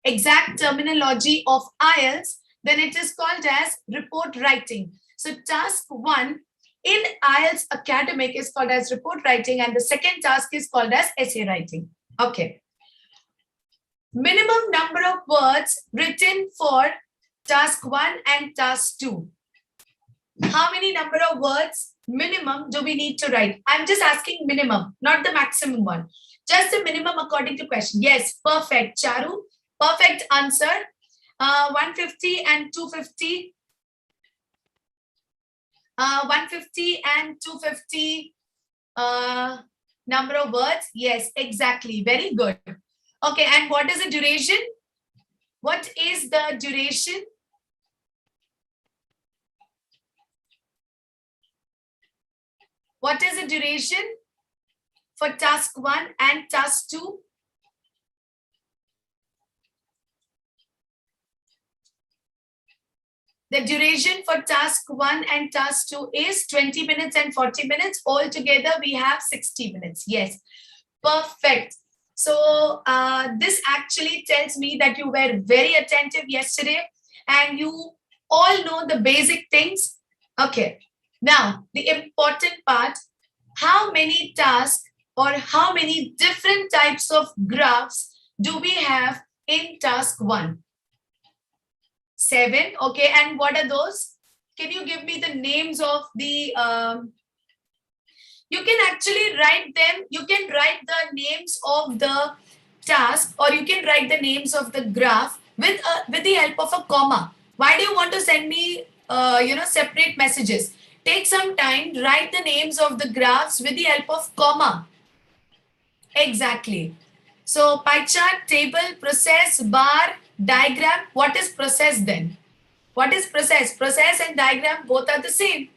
exact terminology of IELTS, then it is called as report writing. So task 1 in IELTS academic is called as report writing, and the second task is called as essay writing. Okay. Minimum number of words written for task 1 and task 2. How many number of words minimum do we need to write? I'm just asking minimum, not the maximum one. Just the minimum according to question. Yes, perfect, Charu. Perfect answer. 150 and 250. 150 and 250 number of words. Yes, exactly. Very good. Okay, and what is the duration? What is the duration? What is the duration for task 1 and task 2? The duration for task 1 and task 2 is 20 minutes and 40 minutes. Altogether, we have 60 minutes. Yes, perfect. So this actually tells me that you were very attentive yesterday and you all know the basic things. Okay. Now, the important part, how many tasks or how many different types of graphs do we have in task 1? 7. Okay, and what are those? Can you give me the names of the, you can actually write them, you can write the names of the task or you can write the names of the graph with the help of a comma. Why do you want to send me, separate messages? Take some time, write the names of the graphs with the help of comma. Exactly. So pie chart, table, process, bar, diagram. What is process then? What is process? Process and diagram both are the same.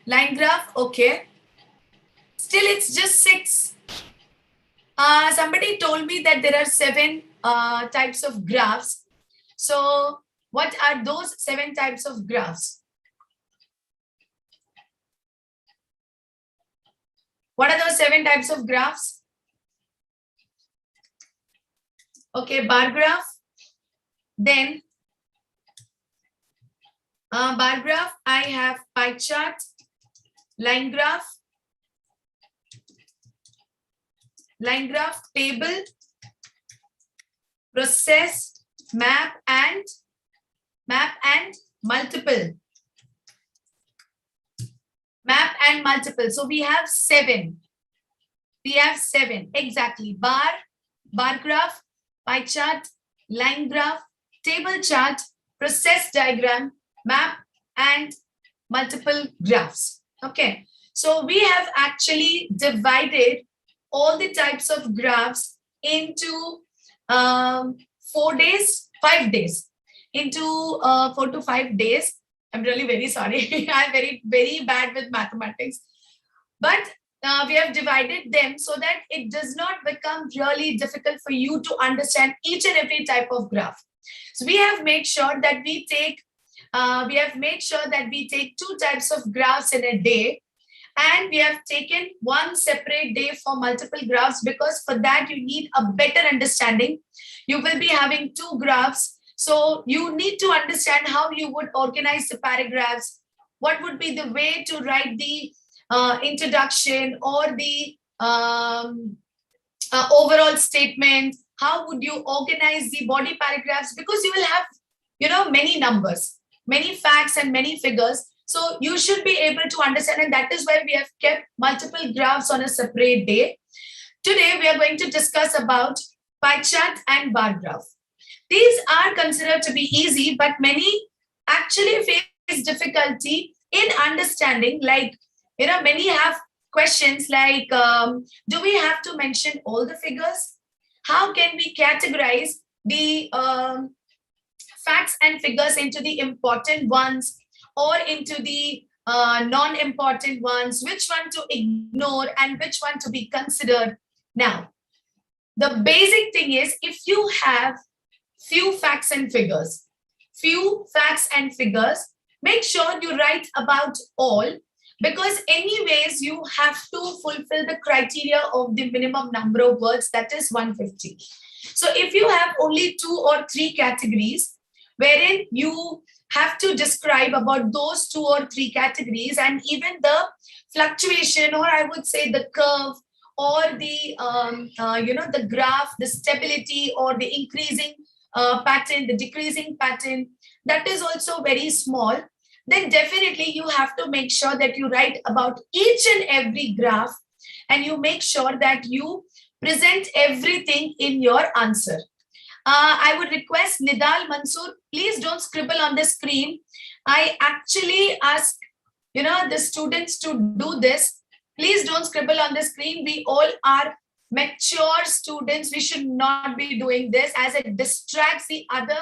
Line graph, okay. Still it's just 6. Somebody told me that there are 7 types of graphs. So what are those 7 types of graphs? What are those 7 types of graphs? Okay, bar graph. Then bar graph, I have pie chart, line graph, table, process, map and multiple. Map and multiple. So we have 7. We have 7. Exactly. Bar graph, pie chart, line graph, table chart, process diagram, map and multiple graphs. Okay. So we have actually divided all the types of graphs into 4 days, 5 days, into 4 to 5 days. I'm really very sorry. I'm very, very bad with mathematics. But we have divided them so that it does not become really difficult for you to understand each and every type of graph. So we have made sure that we take 2 types of graphs in a day. And we have taken 1 separate day for multiple graphs because for that you need a better understanding. You will be having 2 graphs. So you need to understand how you would organize the paragraphs. What would be the way to write the introduction or the overall statement? How would you organize the body paragraphs? Because you will have, many numbers, many facts and many figures. So you should be able to understand, and that is why we have kept multiple graphs on a separate day. Today, we are going to discuss about pie chart and bar graph. These are considered to be easy, but many actually face difficulty in understanding. Like, many have questions like, do we have to mention all the figures? How can we categorize the facts and figures into the important ones or into the non-important ones? Which one to ignore and which one to be considered? Now, the basic thing is, if you have few facts and figures, make sure you write about all, because anyways you have to fulfill the criteria of the minimum number of words, that is 150. So if you have only 2 or 3 categories, wherein you have to describe about those 2 or 3 categories, and even the fluctuation, or I would say the curve, or the the graph, the stability, or the increasing pattern, the decreasing pattern, that is also very small, then definitely you have to make sure that you write about each and every graph, and you make sure that you present everything in your answer. I would request Nidal Mansoor, please don't scribble on the screen. I actually ask, the students to do this. Please don't scribble on the screen. We all are mature students. We should not be doing this, as it distracts the other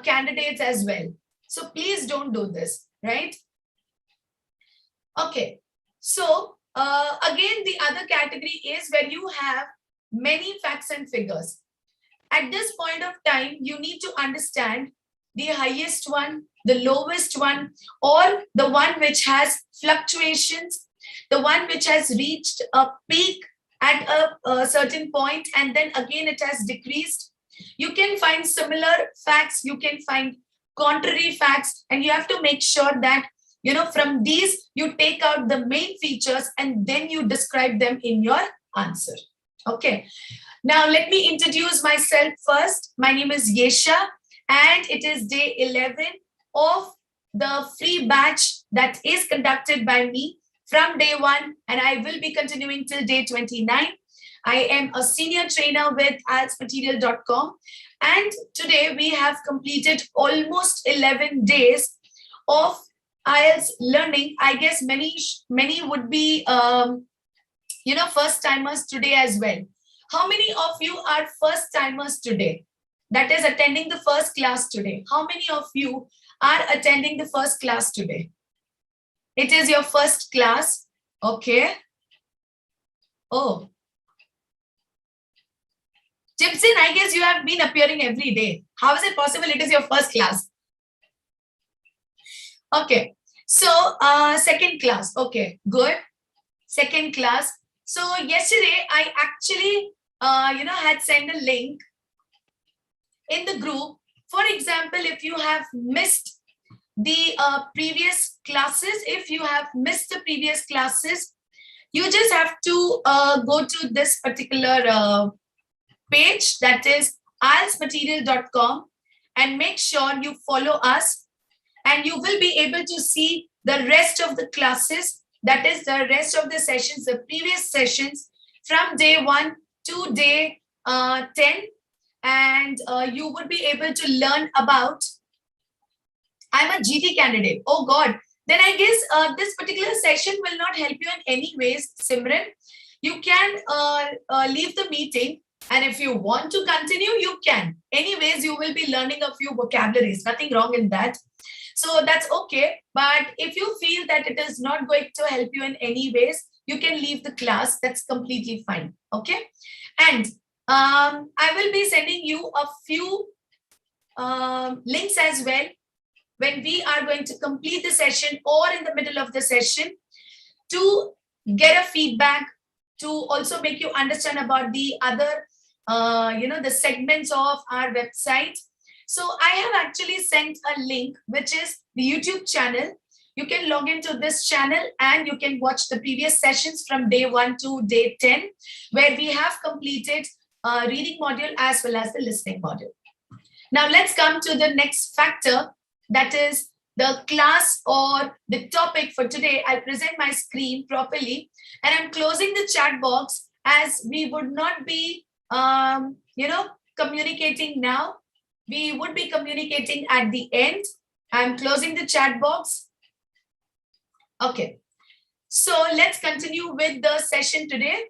candidates as well. So please don't do this, right? Okay. So again, the other category is where you have many facts and figures. At this point of time, you need to understand the highest one, the lowest one, or the one which has fluctuations, the one which has reached a peak at a certain point, and then again it has decreased. You can find similar facts, you can find contrary facts, and you have to make sure that, from these, you take out the main features and then you describe them in your answer. Okay. Now, let me introduce myself first. My name is Yesha, and it is day 11 of the free batch that is conducted by me from day 1, and I will be continuing till day 29. I am a senior trainer with IELTSMaterial.com, and today we have completed almost 11 days of IELTS learning. I guess many would be, first timers today as well. How many of you are first timers today? That is attending the first class today. How many of you are attending the first class today? It is your first class. Okay. Oh. Jimson, I guess you have been appearing every day. How is it possible it is your first class? Okay. So, second class. Okay, good. Second class. So yesterday I actually, had sent a link in the group. For example, if you have missed the previous classes, you just have to go to this particular page, that is IELTSMaterial.com, and make sure you follow us, and you will be able to see the rest of the classes, that is the rest of the sessions, the previous sessions from day 1 to day 10, and you would be able to learn about, I'm a GT candidate. Oh God, then I guess this particular session will not help you in any ways, Simran. You can leave the meeting, and if you want to continue, you can. Anyways, you will be learning a few vocabularies, nothing wrong in that. So that's okay. But if you feel that it is not going to help you in any ways, you can leave the class. That's completely fine. Okay. And I will be sending you a few links as well when we are going to complete the session or in the middle of the session, to get a feedback, to also make you understand about the other, the segments of our website. So I have actually sent a link, which is the YouTube channel. You can log into this channel and you can watch the previous sessions from day 1 to day 10, where we have completed reading module as well as the listening module. Now let's come to the next factor, that is the class or the topic for today. I'll present my screen properly, and I'm closing the chat box as we would not be, communicating now. We would be communicating at the end. I'm closing the chat box. Okay. So let's continue with the session today.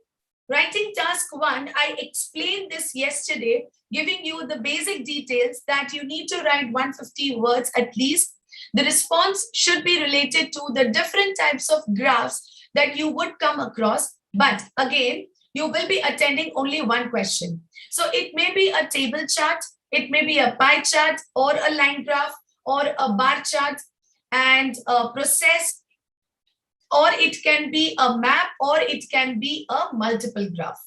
Writing task 1, I explained this yesterday, giving you the basic details that you need to write 150 words at least. The response should be related to the different types of graphs that you would come across. But again, you will be attending only one question. So it may be a table chart, it may be a pie chart or a line graph or a bar chart and a process, or it can be a map, or it can be a multiple graph.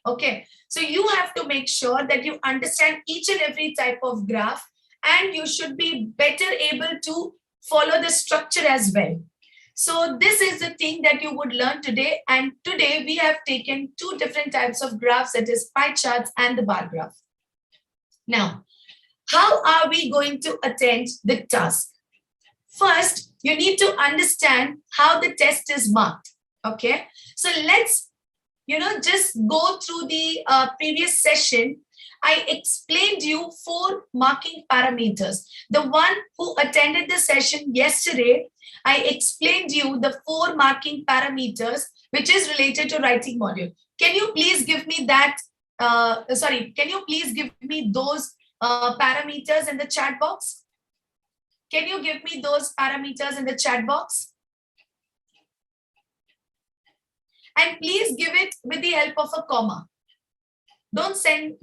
Okay, so you have to make sure that you understand each and every type of graph, and you should be better able to follow the structure as well. So this is the thing that you would learn today. And today we have taken two different types of graphs, that is pie charts and the bar graph. Now, how are we going to attend the task? First, you need to understand how the test is marked. Okay, so let's just go through the previous session. I explained you 4 marking parameters. The one who attended the session yesterday, I explained you the 4 marking parameters which is related to writing module. Can you please give me that? Can you please give me those parameters in the chat box? Can you give me those parameters in the chat box? And please give it with the help of a comma. Don't send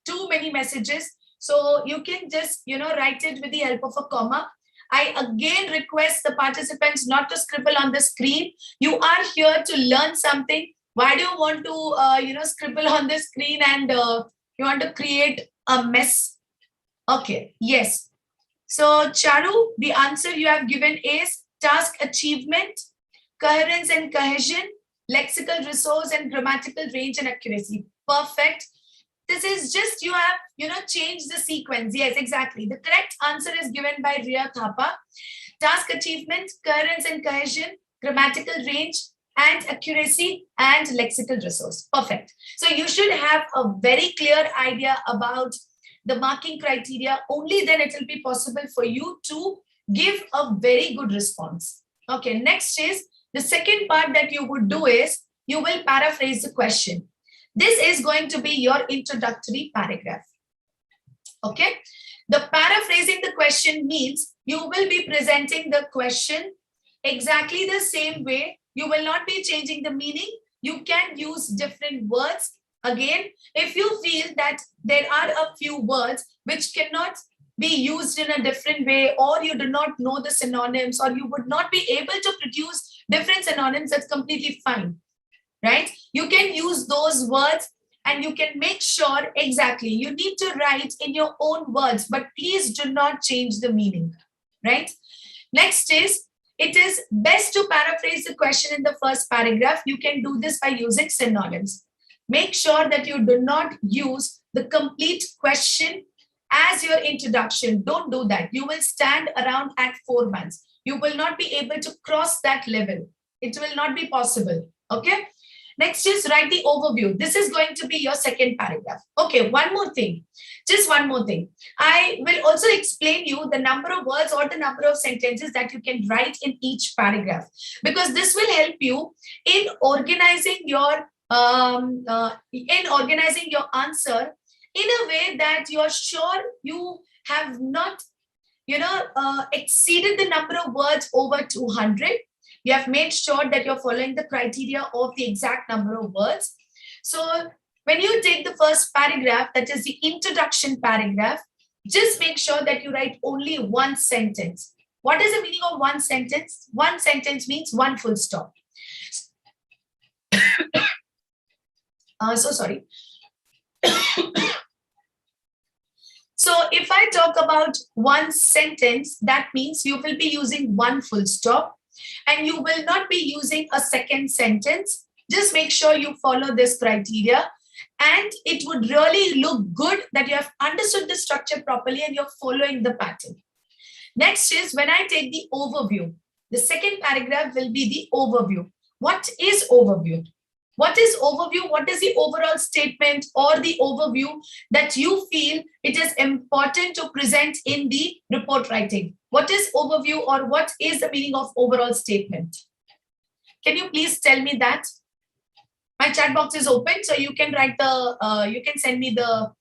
too many messages. So you can just, write it with the help of a comma. I again request the participants not to scribble on the screen. You are here to learn something. Why do you want to, scribble on the screen and you want to create a mess? Okay, yes. So Charu, the answer you have given is task achievement, coherence and cohesion, lexical resource and grammatical range and accuracy. Perfect. This is just, you have, changed the sequence. Yes, exactly. The correct answer is given by Ria Thapa. Task achievement, coherence and cohesion, grammatical range and accuracy, and lexical resource. Perfect. So you should have a very clear idea about the marking criteria. Only then it will be possible for you to give a very good response. Okay, next is the second part that you would do is you will paraphrase the question. This is going to be your introductory paragraph. Okay, the paraphrasing the question means you will be presenting the question exactly the same way. You will not be changing the meaning. You can use different words. Again, if you feel that there are a few words which cannot be used in a different way, or you do not know the synonyms, or you would not be able to produce different synonyms, that's completely fine, right? You can use those words and you can make sure exactly you need to write in your own words, but please do not change the meaning, right? Next is, it is best to paraphrase the question in the first paragraph. You can do this by using synonyms. Make sure that you do not use the complete question as your introduction. Don't do that. You will stand around at 4 months. You will not be able to cross that level. It will not be possible. Okay. Next is write the overview. This is going to be your second paragraph. Okay, one more thing. Just one more thing. I will also explain you the number of words or the number of sentences that you can write in each paragraph, because this will help you in organizing your answer in a way that you're sure you have not, exceeded the number of words over 200. You have made sure that you're following the criteria of the exact number of words. So when you take the first paragraph, that is the introduction paragraph, just make sure that you write only one sentence. What is the meaning of one sentence? One sentence means one full stop. So sorry. So if I talk about one sentence, that means you will be using one full stop and you will not be using a second sentence. Just make sure you follow this criteria, and it would really look good that you have understood the structure properly and you're following the pattern. Next is when I take the overview. The second paragraph will be the overview. What is overview? What is overview? What is the overall statement or the overview that you feel it is important to present in the report writing? What is overview, or what is the meaning of overall statement? Can you please tell me that? My chat box is open, so you can write you can send me the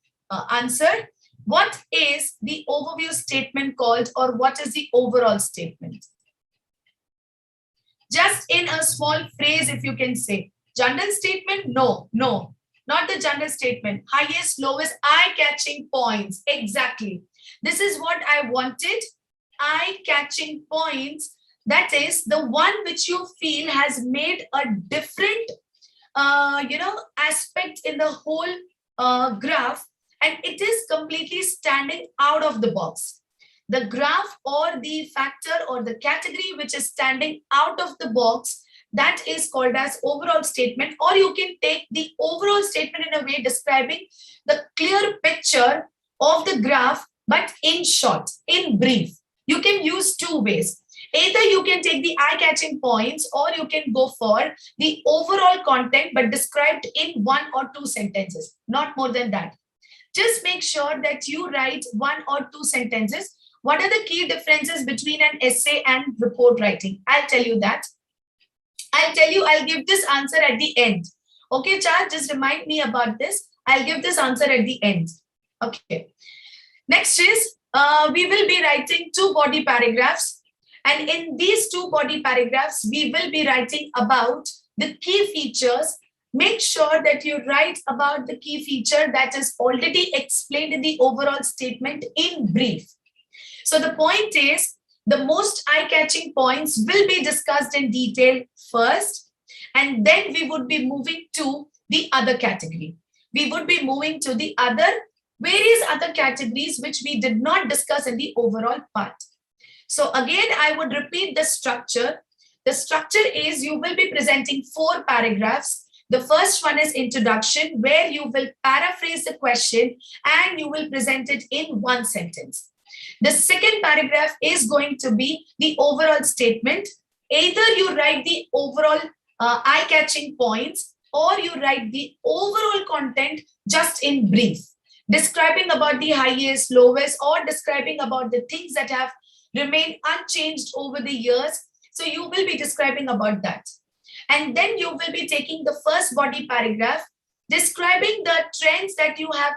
answer. What is the overview statement called, or what is the overall statement? Just in a small phrase, if you can say. General statement? No, not the general statement. Highest, lowest, eye-catching points. Exactly. This is what I wanted. Eye-catching points. That is the one which you feel has made a different aspect in the whole graph, and it is completely standing out of the box. The graph or the factor or the category which is standing out of the box, that is called as overall statement, or you can take the overall statement in a way describing the clear picture of the graph, but in short, in brief. You can use two ways. Either you can take the eye-catching points, or you can go for the overall content but described in 1 or 2 sentences, not more than that. Just make sure that you write 1 or 2 sentences. What are the key differences between an essay and report writing? I'll tell you that. I'll give this answer at the end. Okay, Chad, just remind me about this. I'll give this answer at the end. Okay. Next is, we will be writing 2 body paragraphs. And in these 2 body paragraphs, we will be writing about the key features. Make sure that you write about the key feature that is already explained in the overall statement in brief. So the point is, the most eye-catching points will be discussed in detail first, and then we would be moving to the other category. We would be moving to the various other categories which we did not discuss in the overall part. So again, I would repeat the structure. The structure is, you will be presenting 4 paragraphs. The first one is introduction, where you will paraphrase the question and you will present it in 1 sentence. The second paragraph is going to be the overall statement. Either you write the overall eye-catching points, or you write the overall content just in brief, describing about the highest, lowest, or describing about the things that have remained unchanged over the years. So you will be describing about that. And then you will be taking the first body paragraph, describing the trends that you have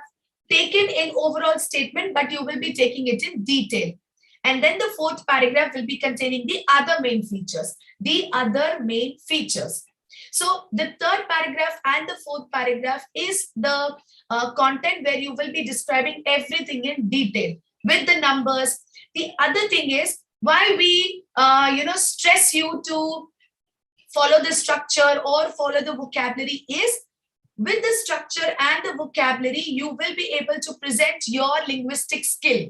taken in overall statement, but you will be taking it in detail. And then the 4th paragraph will be containing the other main features. So the 3rd paragraph and the 4th paragraph is the content where you will be describing everything in detail with the numbers. The other thing is, why we stress you to follow the structure or follow the vocabulary is, with the structure and the vocabulary, you will be able to present your linguistic skill.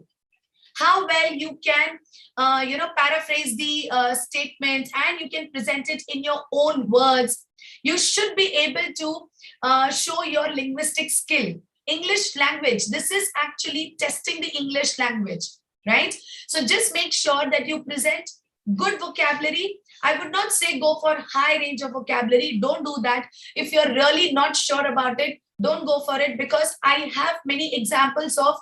How well you can, paraphrase the statement, and you can present it in your own words. You should be able to show your linguistic skill. English language, this is actually testing the English language, right? So just make sure that you present good vocabulary. I would not say go for high range of vocabulary. Don't do that. If you're really not sure about it, don't go for it, because I have many examples of,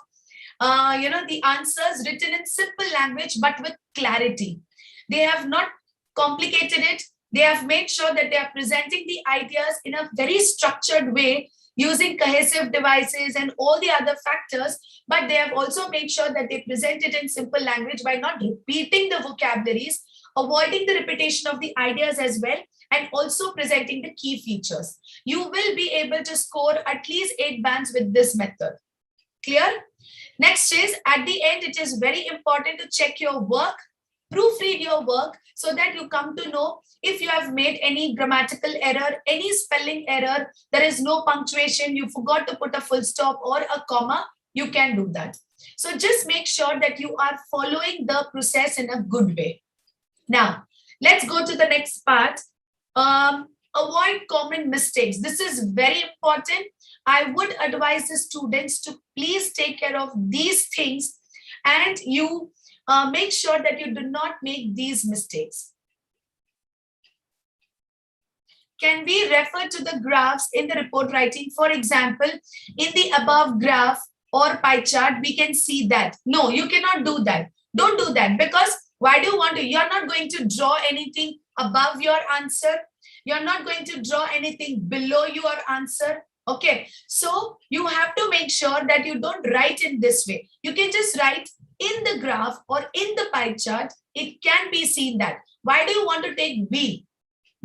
the answers written in simple language, but with clarity. They have not complicated it. They have made sure that they are presenting the ideas in a very structured way, using cohesive devices and all the other factors, but they have also made sure that they present it in simple language by not repeating the vocabularies, avoiding the repetition of the ideas as well, and also presenting the key features. You will be able to score at least 8 bands with this method. Clear? Next is, at the end, it is very important to check your work, proofread your work, so that you come to know if you have made any grammatical error, any spelling error, there is no punctuation, you forgot to put a full stop or a comma, you can do that. So just make sure that you are following the process in a good way. Now, let's go to the next part. Avoid common mistakes. This is very important. I would advise the students to please take care of these things, and you make sure that you do not make these mistakes. Can we refer to the graphs in the report writing? For example, in the above graph or pie chart, we can see that. No, you cannot do that. Don't do that, because why do you want to? You're not going to draw anything above your answer. You're not going to draw anything below your answer. Okay, so you have to make sure that you don't write in this way. You can just write in the graph or in the pie chart. It can be seen that. Why do you want to take we?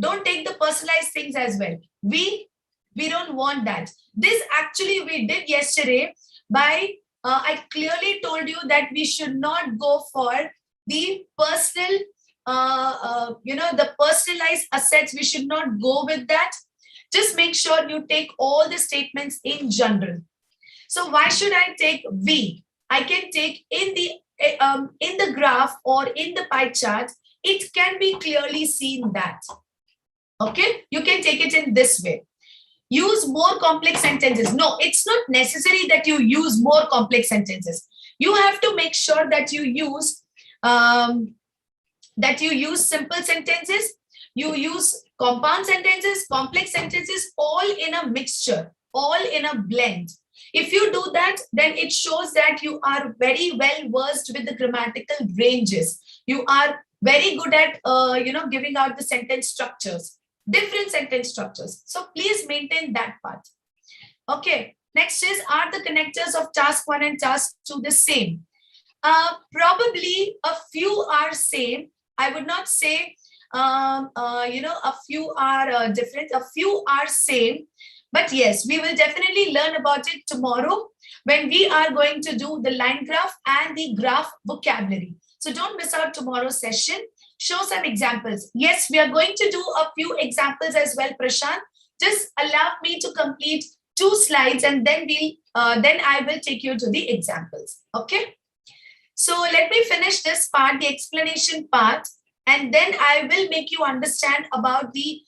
Don't take the personalized things as well. We don't want that. This actually we did yesterday by, I clearly told you that we should not go for the personal, the personalized assets. We should not go with that. just make sure you take all the statements in general. So why should I take we? I can take in the graph or in the pie chart, it can be clearly seen that. Okay, you can take it in this way. Use more complex sentences. No, it's not necessary that you use more complex sentences. You have to make sure that you use simple sentences, you use compound sentences, complex sentences, all in a mixture, all in a blend. If you do that, then it shows that you are very well versed with the grammatical ranges. You are very good at giving out the sentence structures, different sentence structures. So please maintain that part. Okay. Next is, are the connectors of task 1 and task 2 the same? Probably a few are same. I would not say a few are different. A few are same. But yes, we will definitely learn about it tomorrow when we are going to do the line graph and the graph vocabulary. So don't miss out tomorrow's session. Show some examples. Yes, we are going to do a few examples as well, Prashant. Just allow me to complete 2 slides and then I will take you to the examples. Okay. So let me finish this part, the explanation part, and then I will make you understand about the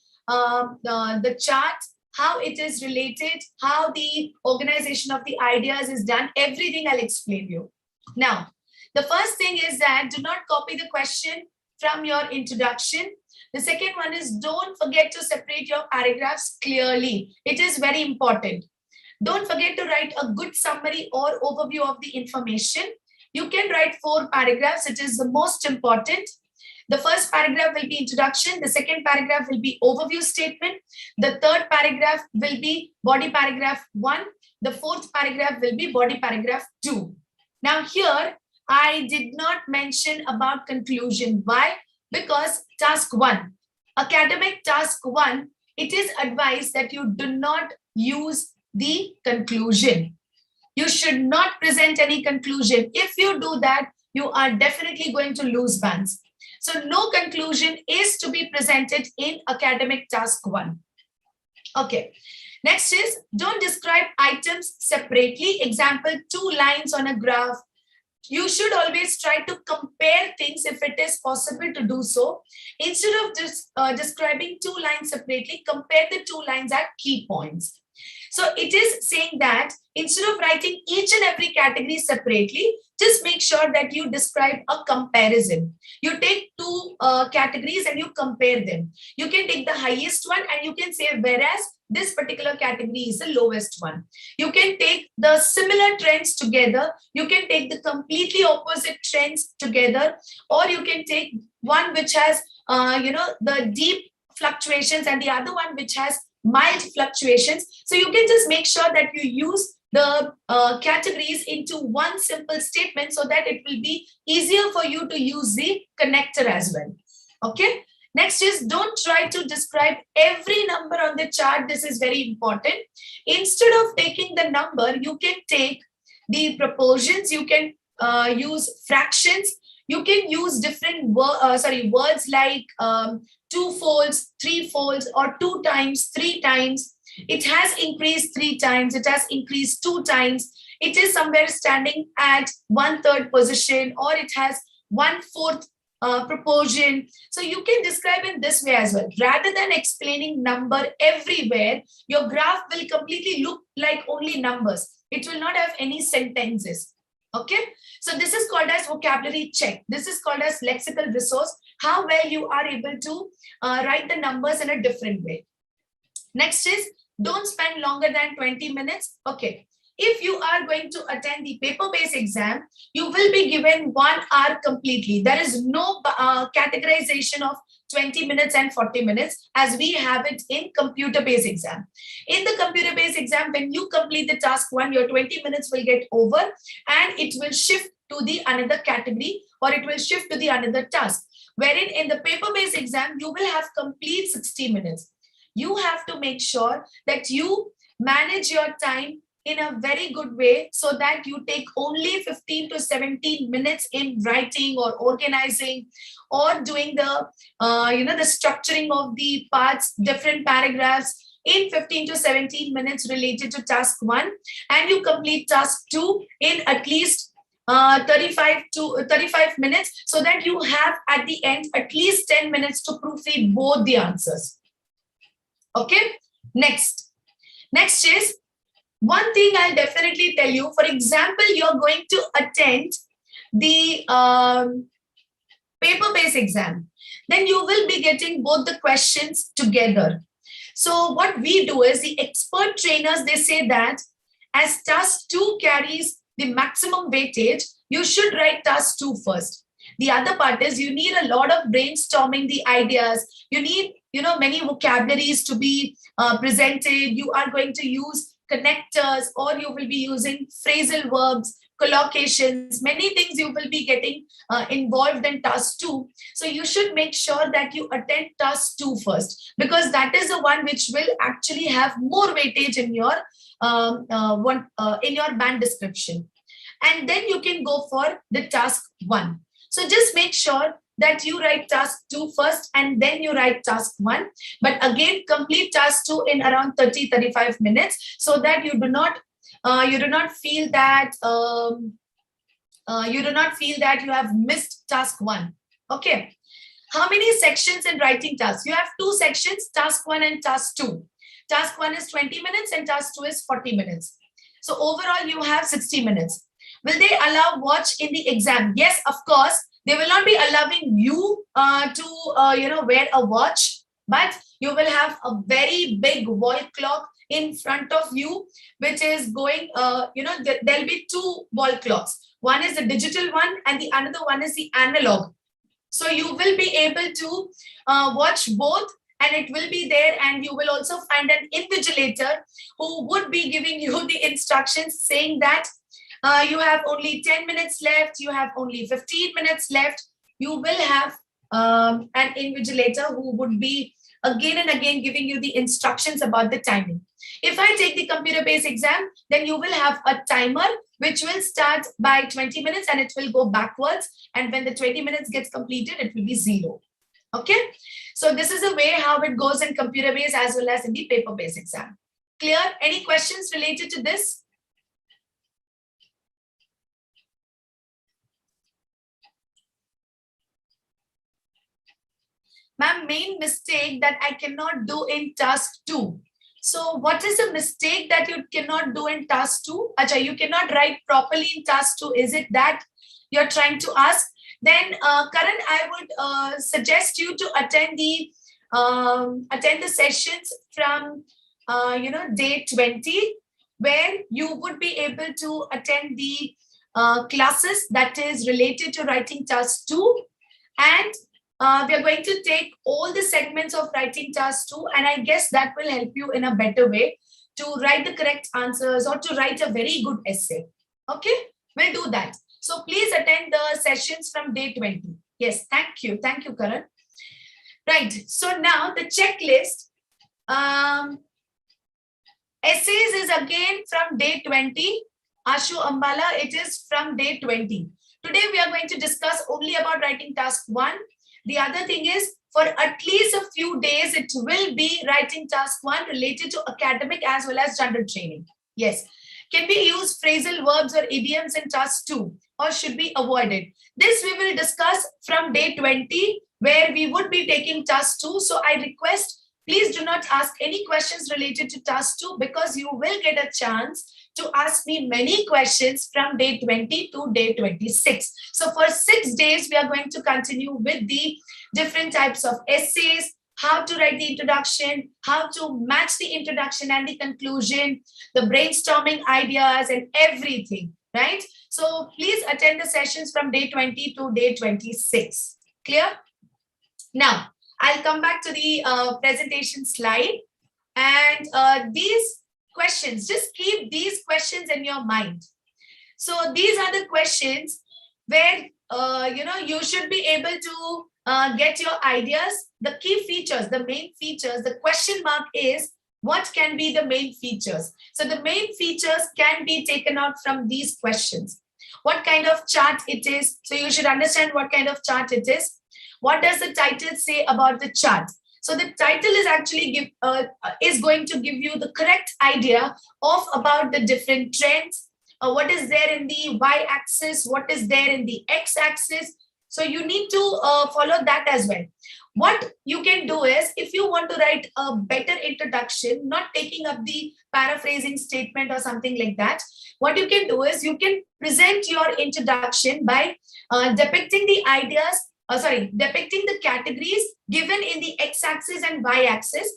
chart, how it is related, how the organization of the ideas is done. Everything I'll explain you. Now, the first thing is that do not copy the question from your introduction. The second one is, don't forget to separate your paragraphs clearly. It is very important. Don't forget to write a good summary or overview of the information. You can write 4 paragraphs. It is the most important. The first paragraph will be introduction. The second paragraph will be overview statement. The third paragraph will be body paragraph 1. The fourth paragraph will be body paragraph 2. Now here, I did not mention about conclusion. Why? Because task 1, academic task 1, it is advised that you do not use the conclusion. You should not present any conclusion. If you do that, you are definitely going to lose bands. So no conclusion is to be presented in academic task 1. Okay. Next is, don't describe items separately. Example, 2 lines on a graph. You should always try to compare things if it is possible to do so. Instead of describing 2 lines separately, compare the 2 lines at key points. So it is saying that instead of writing each and every category separately, just make sure that you describe a comparison. You take 2 categories and you compare them. You can take the highest one and you can say, whereas this particular category is the lowest one. You can take the similar trends together. You can take the completely opposite trends together, or you can take one which has, the deep fluctuations and the other one which has mild fluctuations. So you can just make sure that you use the categories into one simple statement so that it will be easier for you to use the connector as well. Okay. Next is, don't try to describe every number on the chart. This is very important. Instead of taking the number, you can take the proportions. You can use fractions. You can use different words like 2 folds, 3 folds, or 2 times, 3 times. It has increased 3 times. It has increased 2 times. It is somewhere standing at 1/3 position, or it has 1/4 proportion. So you can describe in this way as well. Rather than explaining number everywhere, your graph will completely look like only numbers. It will not have any sentences. Okay. So this is called as vocabulary check. This is called as lexical resource. How well you are able to write the numbers in a different way. Next is, don't spend longer than 20 minutes. Okay. If you are going to attend the paper-based exam, you will be given 1 hour completely. There is no categorization of 20 minutes and 40 minutes as we have it in computer-based exam. In the computer-based exam, when you complete the task 1, your 20 minutes will get over and it will shift to the another category, or it will shift to the another task. Wherein in the paper-based exam, you will have complete 60 minutes. You have to make sure that you manage your time in a very good way so that you take only 15 to 17 minutes in writing or organizing or doing the, the structuring of the parts, different paragraphs, in 15 to 17 minutes related to task 1, and you complete task 2 in at least 35 minutes, so that you have at the end at least 10 minutes to proofread both the answers. Okay, next is one thing I'll definitely tell you. For example, you're going to attend the paper-based exam, then you will be getting both the questions together. So what we do is, the expert trainers, they say that as task 2 carries the maximum weightage, you should write task 2 first. The other part is, you need a lot of brainstorming the ideas. You need, many vocabularies to be presented. You are going to use connectors, or you will be using phrasal verbs, collocations, many things you will be getting involved in task 2. So you should make sure that you attend task 2 first, because that is the one which will actually have more weightage in your band description. And then you can go for the task 1. So just make sure that you write task 2 first, and then you write task 1. But again, complete task 2 in around 30-35 minutes, so that you do not feel that you have missed task 1. Okay. How many sections in writing tasks? You have 2 sections, task 1 and task 2. Task 1 is 20 minutes and task 2 is 40 minutes. So overall, you have 60 minutes. Will they allow watch in the exam? Yes, of course. They will not be allowing you to wear a watch, but you will have a very big wall clock in front of you, which is going, there'll be 2 wall clocks. One is the digital one and the another one is the analog. So you will be able to watch both, and it will be there, and you will also find an invigilator who would be giving you the instructions, saying that you have only 10 minutes left, you have only 15 minutes left. You will have an invigilator who would be again and again giving you the instructions about the timing. If I take the computer-based exam, then you will have a timer which will start by 20 minutes and it will go backwards. And when the 20 minutes gets completed, it will be 0. Okay. So this is the way how it goes in computer-based as well as in the paper-based exam. Clear? Any questions related to this? Ma'am, main mistake that I cannot do in task 2. So what is the mistake that you cannot do in task 2? Acha, you cannot write properly in task 2. Is it that you're trying to ask? Then, Karan, I would suggest you to attend the sessions from, day 20, where you would be able to attend the classes that is related to writing task 2. And we are going to take all the segments of writing task 2, and I guess that will help you in a better way to write the correct answers or to write a very good essay. Okay, we'll do that. So please attend the sessions from day 20. Yes, thank you, Karan. Right, so now the checklist. Essays is again from day 20. Ashu Ambala, it is from day 20. Today we are going to discuss only about writing task 1. The other thing is, for at least a few days, it will be writing task 1 related to academic as well as general training. Yes. Can we use phrasal verbs or idioms in task 2, or should be avoided? This we will discuss from day 20, where we would be taking task 2. So I request, please do not ask any questions related to task 2, because you will get a chance to ask me many questions from day 20 to day 26. So for 6 days, we are going to continue with the different types of essays, how to write the introduction, how to match the introduction and the conclusion, the brainstorming ideas and everything, right? So please attend the sessions from day 20 to day 26. Clear? Now, I'll come back to the presentation slide, and these questions, just keep these questions in your mind. So these are the questions where you should be able to get your ideas. The key features, the main features, the question mark is what can be the main features. So the main features can be taken out from these questions. What kind of chart it is? So you should understand what kind of chart it is. What does the title say about the chart? So the title is actually is going to give you the correct idea of about the different trends, what is there in the y-axis, what is there in the x-axis. So you need to follow that as well. What you can do is, if you want to write a better introduction, not taking up the paraphrasing statement or something like that, what you can do is you can present your introduction by depicting the ideas, depicting the categories given in the x-axis and y-axis,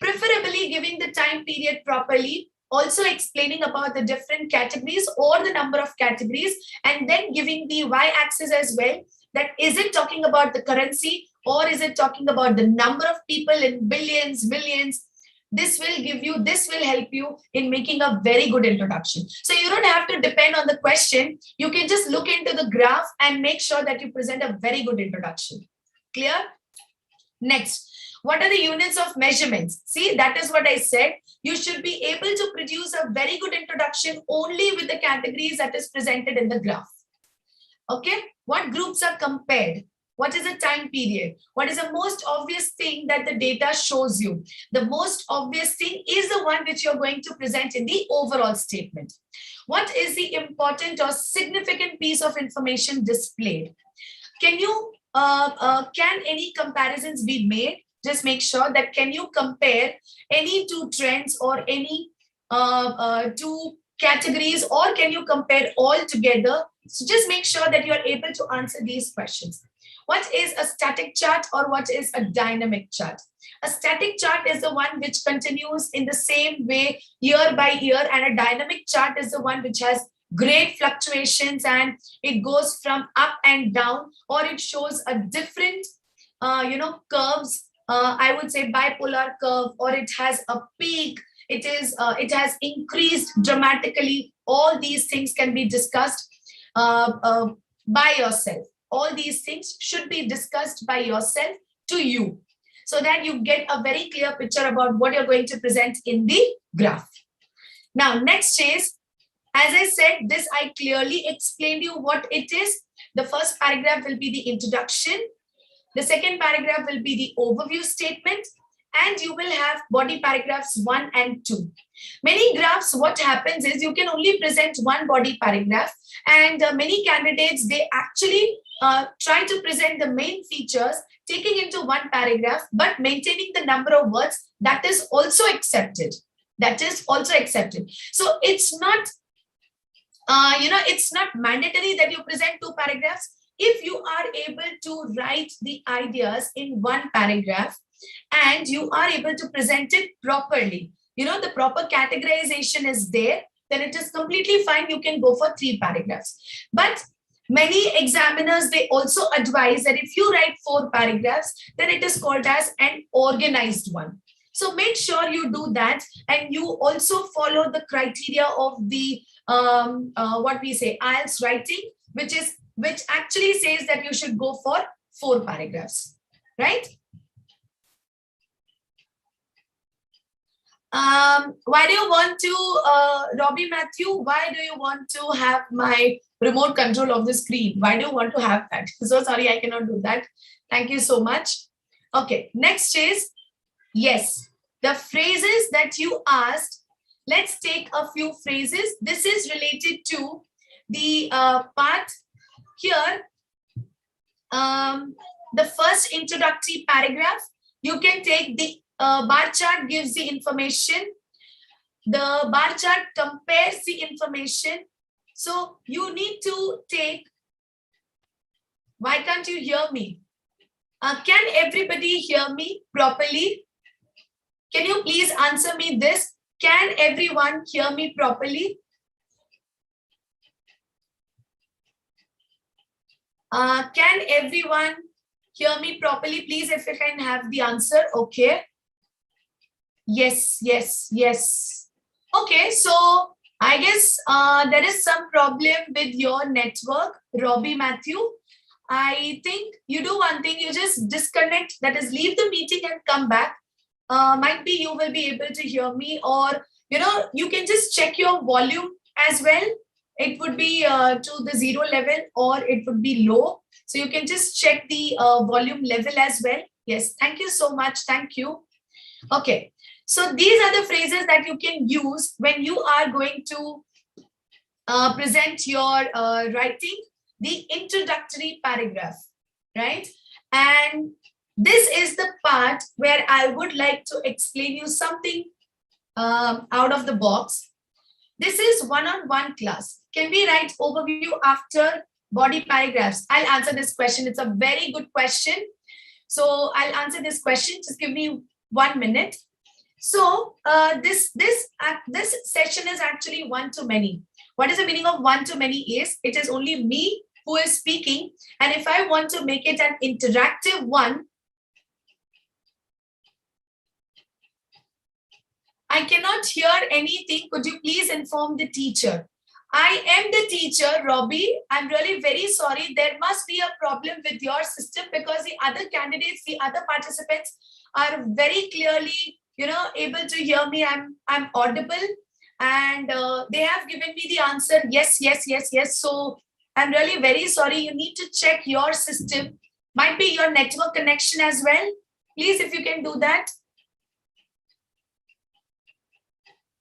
preferably giving the time period properly, also explaining about the different categories or the number of categories, and then giving the y-axis as well, that is it talking about the currency or is it talking about the number of people in billions, millions. This will help you in making a very good introduction. So you don't have to depend on the question. You can just look into the graph and make sure that you present a very good introduction. Clear? Next, what are the units of measurements? See, that is what I said. You should be able to produce a very good introduction only with the categories that is presented in the graph. Okay, what groups are compared? What is the time period? What is the most obvious thing that the data shows you? The most obvious thing is the one which you're going to present in the overall statement. What is the important or significant piece of information displayed? Can any comparisons be made? Just make sure that can you compare any two trends or any two categories, or can you compare all together? So just make sure that you're able to answer these questions. What is a static chart or what is a dynamic chart? A static chart is the one which continues in the same way year by year, and a dynamic chart is the one which has great fluctuations and it goes from up and down, or it shows a different curves. I would say bipolar curve, or it has a peak. It has increased dramatically. All these things can be discussed by yourself. All these things should be discussed by yourself to you, so that you get a very clear picture about what you're going to present in the graph. Now, next is, as I said, this I clearly explained you what it is. The first paragraph will be the introduction. The second paragraph will be the overview statement, and you will have body paragraphs 1 and 2. Many graphs, what happens is you can only present one body paragraph, and many candidates, they actually try to present the main features taking into one paragraph, but maintaining the number of words. That is also accepted. That is also accepted. So it's not, it's not mandatory that you present 2 paragraphs. If you are able to write the ideas in one paragraph and you are able to present it properly, the proper categorization is there, then it is completely fine. You can go for 3 paragraphs. But many examiners, they also advise that if you write 4 paragraphs, then it is called as an organized one. So make sure you do that, and you also follow the criteria of the what we say IELTS writing, which actually says that you should go for 4 paragraphs, right? Why do you want to, Robbie Matthew, why do you want to have my remote control of the screen? Why do you want to have that? So sorry, I cannot do that. Thank you so much. Okay, next is, yes, the phrases that you asked. Let's take a few phrases. This is related to the part here. The first introductory paragraph, you can take the bar chart gives the information. The bar chart compares the information. So you need to take, why can't you hear me? Can everybody hear me properly? Can you please answer me this? Can everyone hear me properly? Can everyone hear me properly? Please, if you can have the answer. Okay. Yes, yes, yes. Okay, so I guess there is some problem with your network, Robbie Matthew. I think you do one thing, you just disconnect, that is leave the meeting and come back. Might be you will be able to hear me, or you can just check your volume as well. It would be to the 0 level, or it would be low. So you can just check the volume level as well. Yes, thank you so much. Thank you. Okay, so these are the phrases that you can use when you are going to present your writing the introductory paragraph, right? And this is the part where I would like to explain you something out of the box. This is one-on-one class. Can we write overview after body paragraphs? I'll answer this question. It's a very good question. So I'll answer this question. Just give me 1 minute. So this session is actually one-to-many. What is the meaning of one-to-many is it is only me who is speaking. And if I want to make it an interactive one, I cannot hear anything. Could you please inform the teacher? I am the teacher, Robbie. I'm really very sorry. There must be a problem with your system because the other candidates, the other participants are very clearly, able to hear me. I'm audible and they have given me the answer. Yes, yes, yes, yes. So I'm really very sorry. You need to check your system. Might be your network connection as well. Please, if you can do that.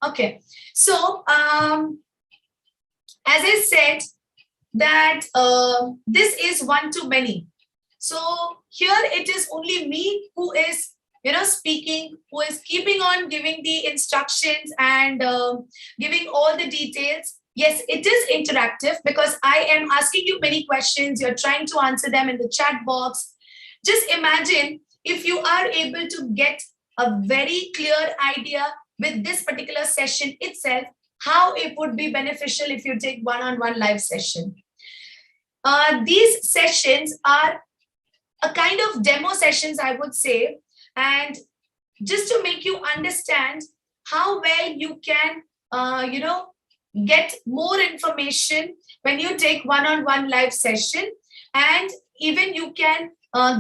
Okay, so as I said that this is one-to-many. So here it is only me who is, speaking, who is keeping on giving the instructions and giving all the details. Yes, it is interactive because I am asking you many questions. You're trying to answer them in the chat box. Just imagine if you are able to get a very clear idea with this particular session itself, how it would be beneficial if you take one-on-one live session. These sessions are a kind of demo sessions, I would say, and just to make you understand how well you can, get more information when you take one-on-one live session, and even you can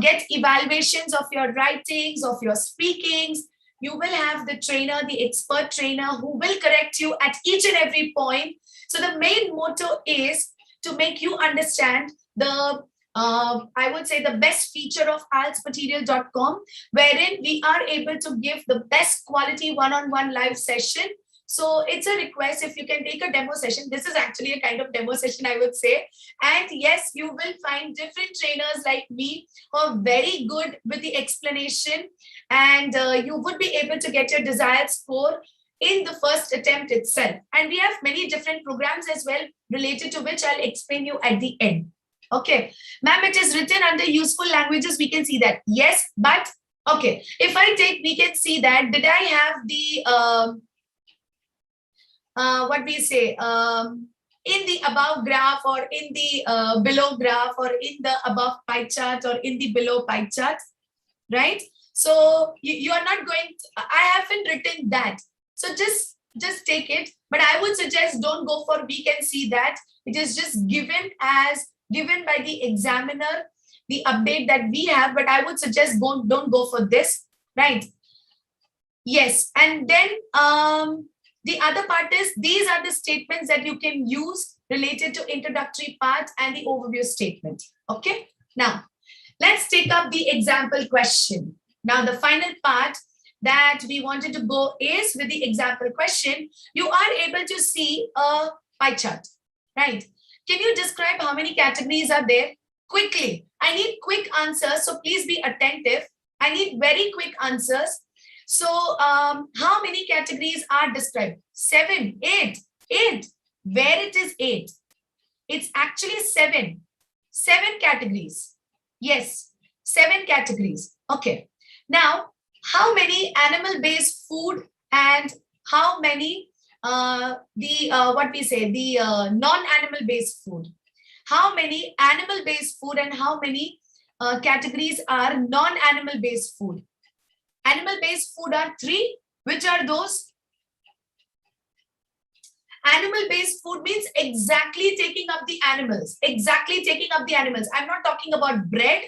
get evaluations of your writings, of your speakings. You will have the trainer, the expert trainer who will correct you at each and every point. So the main motto is to make you understand the, I would say the best feature of IELTSMaterial.com, wherein we are able to give the best quality one-on-one live session. So it's a request if you can take a demo session. This is actually a kind of demo session, I would say. And yes, you will find different trainers like me who are very good with the explanation, and you would be able to get your desired score in the first attempt itself. And we have many different programs as well related to which I'll explain you at the end. Okay, ma'am, it is written under useful languages. We can see that. Yes, but okay, if I take, we can see that, did I have the, what we say, in the above graph or in the below graph or in the above pie chart or in the below pie chart, right? So you are not going to, I haven't written that. So just take it. But I would suggest don't go for we can see that. It is just given by the examiner, the update that we have. But I would suggest don't go for this, right? Yes. And then the other part is these are the statements that you can use related to introductory part and the overview statement. Okay. Now, let's take up the example question. Now, the final part that we wanted to go is with the example question. You are able to see a pie chart, right? Can you describe how many categories are there? Quickly. I need quick answers, so please be attentive. I need very quick answers. So how many categories are described? 7, 8. Where it is 8? It's actually 7. 7 categories. Yes, 7 categories. Okay. Now, how many animal-based food and how many what we say, the non-animal based food? How many animal based food and how many categories are non-animal based food? Animal based food are 3. Which are those? Animal based food means exactly taking up the animals. Exactly taking up the animals. I'm not talking about bread.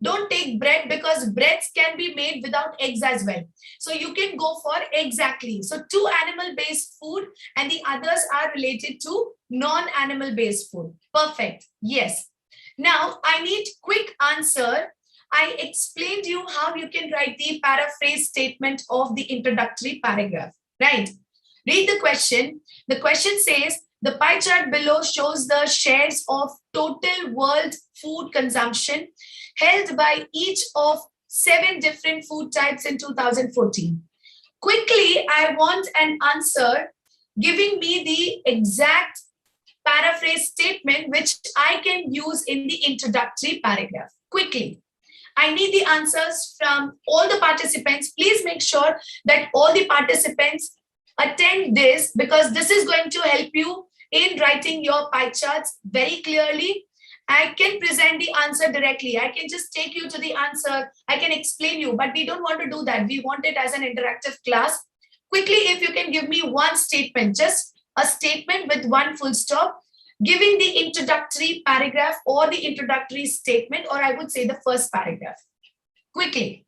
Don't take bread because breads can be made without eggs as well. So you can go for exactly. So 2 animal-based food and the others are related to non-animal based food. Perfect. Yes. Now I need quick answer. I explained you how you can write the paraphrase statement of the introductory paragraph, right? Read the question. The question says, the pie chart below shows the shares of total world food consumption held by each of 7 different food types in 2014. Quickly, I want an answer giving me the exact paraphrase statement which I can use in the introductory paragraph. Quickly. I need the answers from all the participants. Please make sure that all the participants attend this, because this is going to help you in writing your pie charts very clearly. I can present the answer directly. I can just take you to the answer. I can explain you, but we don't want to do that. We want it as an interactive class. Quickly, if you can give me one statement, just a statement with one full stop, giving the introductory paragraph or the introductory statement, or I would say the first paragraph. Quickly.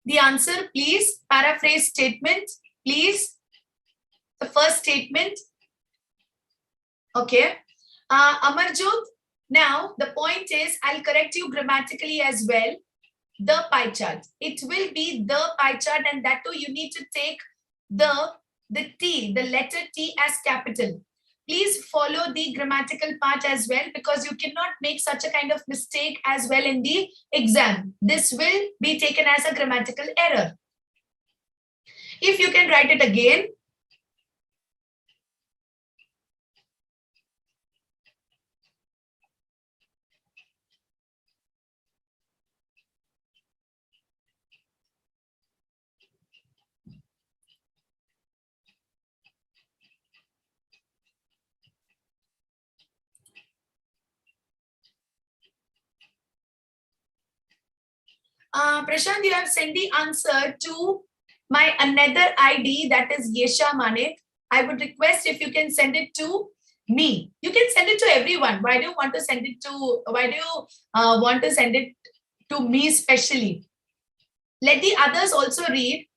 The answer, please. Paraphrase statement, please. The first statement. Okay. Amarjot, now the point is, I'll correct you grammatically as well. The pie chart. It will be the pie chart, and that too you need to take the T, the letter T as capital. Please follow the grammatical part as well, because you cannot make such a kind of mistake as well in the exam. This will be taken as a grammatical error. If you can write it again. Prashant, you have sent the answer to my another ID, that is Yesha Manik. I would request if you can send it to me. You can send it to everyone. Why do you want to send it to, why do you want to send it to me specially? Let the others also read.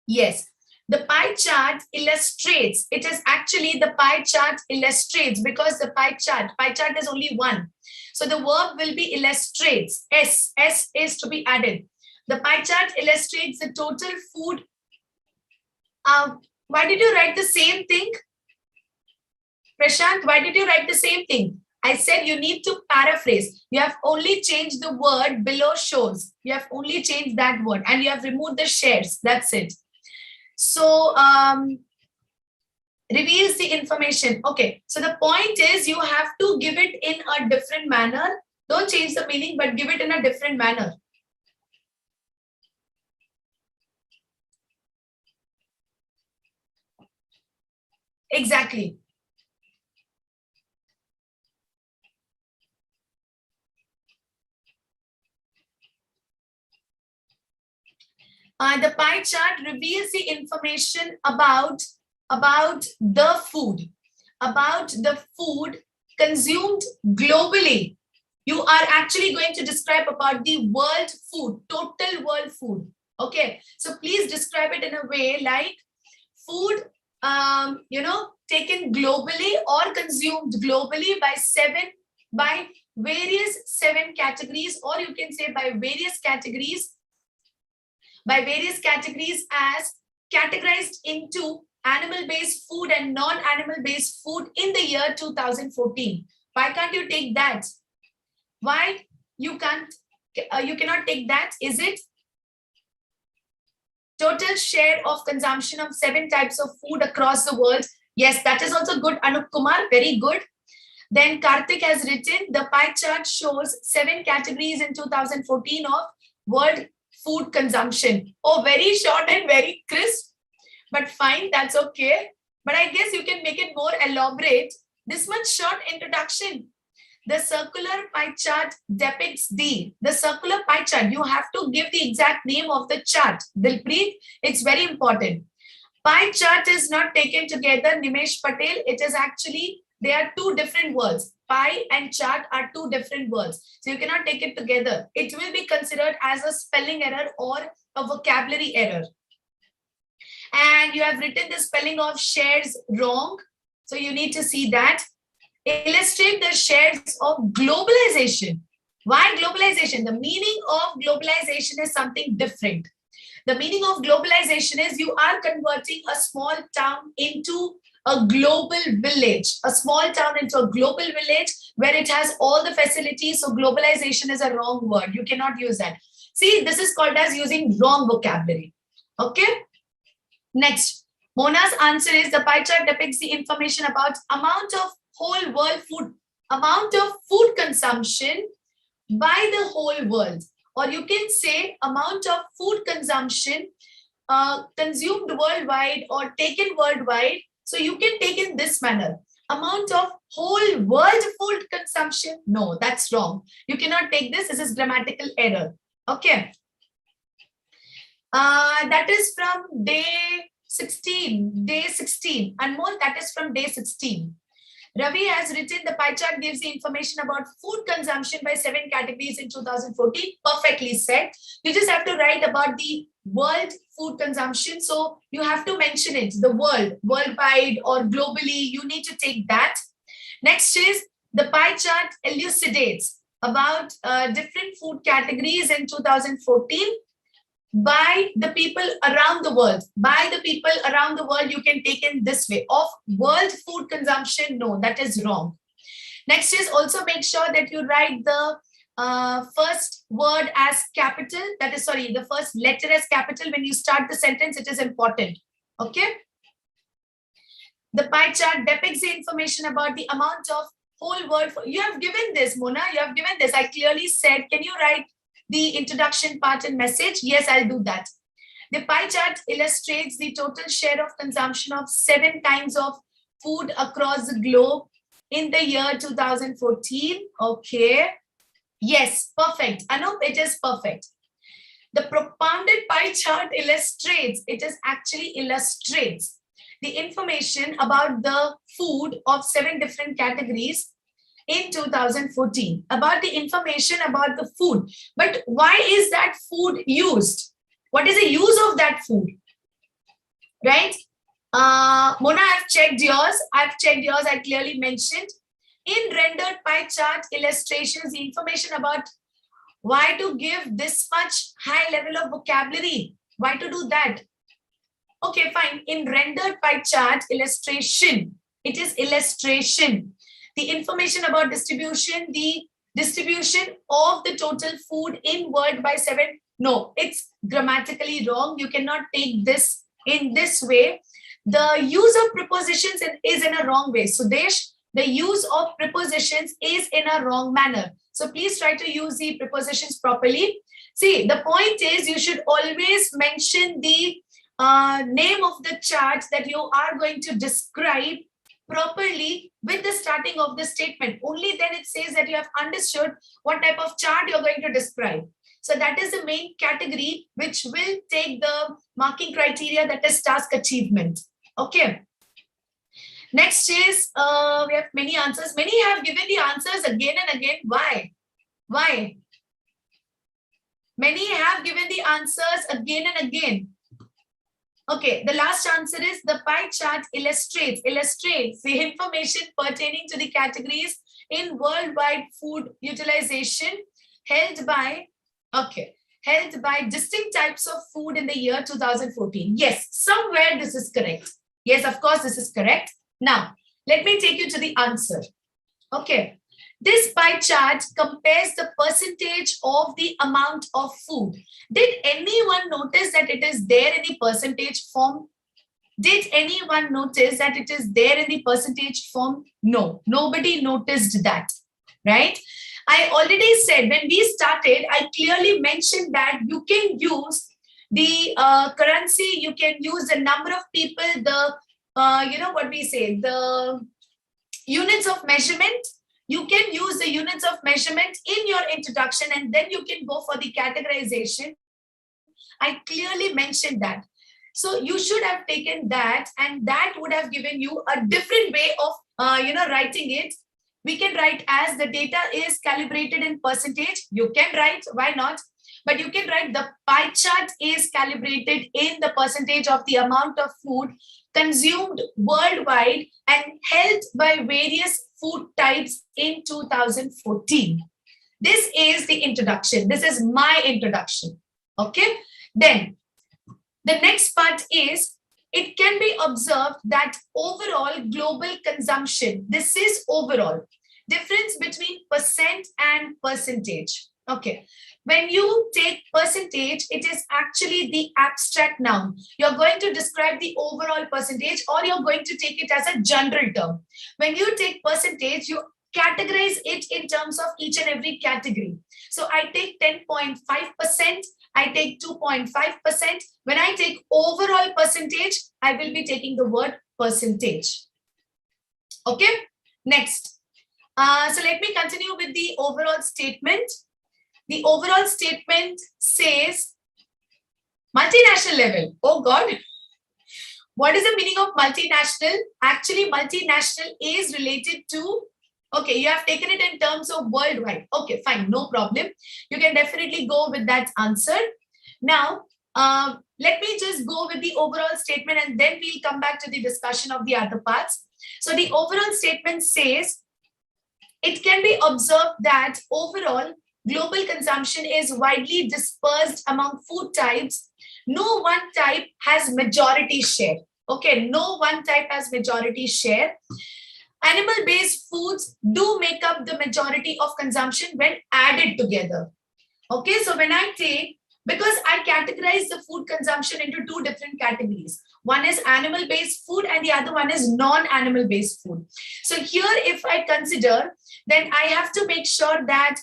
Yes. The pie chart illustrates. It is actually the pie chart illustrates, because the pie chart is only one. So the verb will be illustrates. S is to be added. The pie chart illustrates the total food. Why did you write the same thing? Prashant, why did you write the same thing? I said you need to paraphrase. You have only changed the word below shows. You have only changed that word, and you have removed the shares. That's it. So reveals the information. Okay, so the point is you have to give it in a different manner. Don't change the meaning, but give it in a different manner. Exactly. The pie chart reveals the information about the food consumed globally. You are actually going to describe about the world food, total world food. Okay, so please describe it in a way like food, taken globally or consumed globally by various 7 categories, or you can say by various categories as categorized into animal-based food and non-animal-based food in the year 2014. Why can't you take that? Why you can't? You cannot take that? Is it total share of consumption of 7 types of food across the world? Yes, that is also good, Anup Kumar. Very good. Then Karthik has written, the pie chart shows 7 categories in 2014 of world food consumption. Oh, very short and very crisp, but fine, that's okay. But I guess you can make it more elaborate. This much short introduction. The circular pie chart depicts the circular pie chart. You have to give the exact name of the chart. Dilpreet, it's very important. Pie chart is not taken together, Nimesh Patel. It is actually, they are two different words. Pie and chart are two different words. So you cannot take it together. It will be considered as a spelling error or a vocabulary error. And you have written the spelling of shares wrong. So you need to see that. Illustrate the shares of globalization. Why globalization? The meaning of globalization is something different. The meaning of globalization is you are converting a small town into a global village, a small town into a global village where it has all the facilities. So globalization is a wrong word. You cannot use that. See, this is called as using wrong vocabulary. Okay. Next, Mona's answer is the pie chart depicts the information about amount of whole world food, amount of food consumption by the whole world. Or you can say amount of food consumption consumed worldwide or taken worldwide. So you can take in this manner. Amount of whole world food consumption. No, that's wrong. You cannot take this. This is grammatical error. Okay. That is from day 16. Day 16. And more, that is from day 16. Ravi has written the pie chart gives the information about food consumption by 7 categories in 2014. Perfectly said. You just have to write about the world food consumption. So you have to mention it, the world, worldwide or globally. You need to take that. Next is the pie chart elucidates about different food categories in 2014. By the people around the world. By the people around the world, you can take in this way. Of world food consumption, no, that is wrong. Next is also make sure that you write the first word as capital. That is, sorry, the first letter as capital. When you start the sentence, it is important. Okay. The pie chart depicts the information about the amount of whole world. You have given this, Mona. You have given this. I clearly said, can you write the introduction part and message? Yes, I'll do that. The pie chart illustrates the total share of consumption of 7 kinds of food across the globe in the year 2014. Okay. Yes, perfect. Anup, it is perfect. The propounded pie chart illustrates, it is actually illustrates the information about the food of 7 different categories in 2014, about the information about the food. But why is that food used? What is the use of that food? Right? Mona, I've checked yours. I clearly mentioned. In rendered pie chart illustrations, the information about why to give this much high level of vocabulary. Why to do that? Okay, fine. In rendered pie chart illustration, it is illustration. The information about distribution, the distribution of the total food in word by 7. No, it's grammatically wrong. You cannot take this in this way. The use of prepositions is in a wrong way. Sudesh, the use of prepositions is in a wrong manner. So please try to use the prepositions properly. See, the point is you should always mention the name of the chart that you are going to describe properly with the starting of the statement. Only then it says that you have understood what type of chart you're going to describe. So that is the main category which will take the marking criteria, that is task achievement. Okay. Next is, we have many answers. Many have given the answers again and again. Why? Why? Many have given the answers again and again. Okay, the last answer is the pie chart illustrates the information pertaining to the categories in worldwide food utilization held by distinct types of food in the year 2014. Yes, somewhere this is correct. Yes, of course, this is correct. Now, let me take you to the answer. Okay. This pie chart compares the percentage of the amount of food. Did anyone notice that it is there in the percentage form? Did anyone notice that it is there in the percentage form? No, nobody noticed that, right? I already said when we started, I clearly mentioned that you can use the currency, you can use the number of people, the, the units of measurement. You can use the units of measurement in your introduction, and then you can go for the categorization. I clearly mentioned that. So you should have taken that, and that would have given you a different way of writing it. We can write as the data is calibrated in percentage. You can write, why not? But you can write the pie chart is calibrated in the percentage of the amount of food consumed worldwide and held by various food types in 2014. This is the introduction. This is my introduction. Okay. Then the next part is, it can be observed that overall global consumption, this is overall, difference between percent and percentage. Okay. When you take percentage, it is actually the abstract noun. You're going to describe the overall percentage, or you're going to take it as a general term. When you take percentage, you categorize it in terms of each and every category. So I take 10.5%, I take 2.5%. When I take overall percentage, I will be taking the word percentage. Okay, next. So let me continue with the overall statement. The overall statement says multinational level. Oh God. What is the meaning of multinational? Actually, multinational is related to, okay, you have taken it in terms of worldwide. Okay, fine, no problem. You can definitely go with that answer. Now, let me just go with the overall statement, and then we'll come back to the discussion of the other parts. So the overall statement says, it can be observed that overall global consumption is widely dispersed among food types. No one type has majority share. Okay, no one type has majority share. Animal-based foods do make up the majority of consumption when added together. Okay, so when I take, because I categorize the food consumption into two different categories. One is animal-based food and the other one is non-animal-based food. So here, if I consider, then I have to make sure that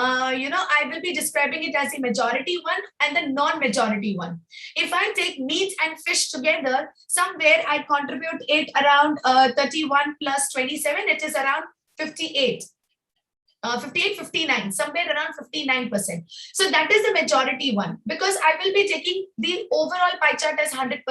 I will be describing it as the majority one and the non-majority one. If I take meat and fish together, somewhere I contribute it around 31 plus 27, it is around 58. 58, 59, somewhere around 59%. So that is the majority one, because I will be taking the overall pie chart as 100%.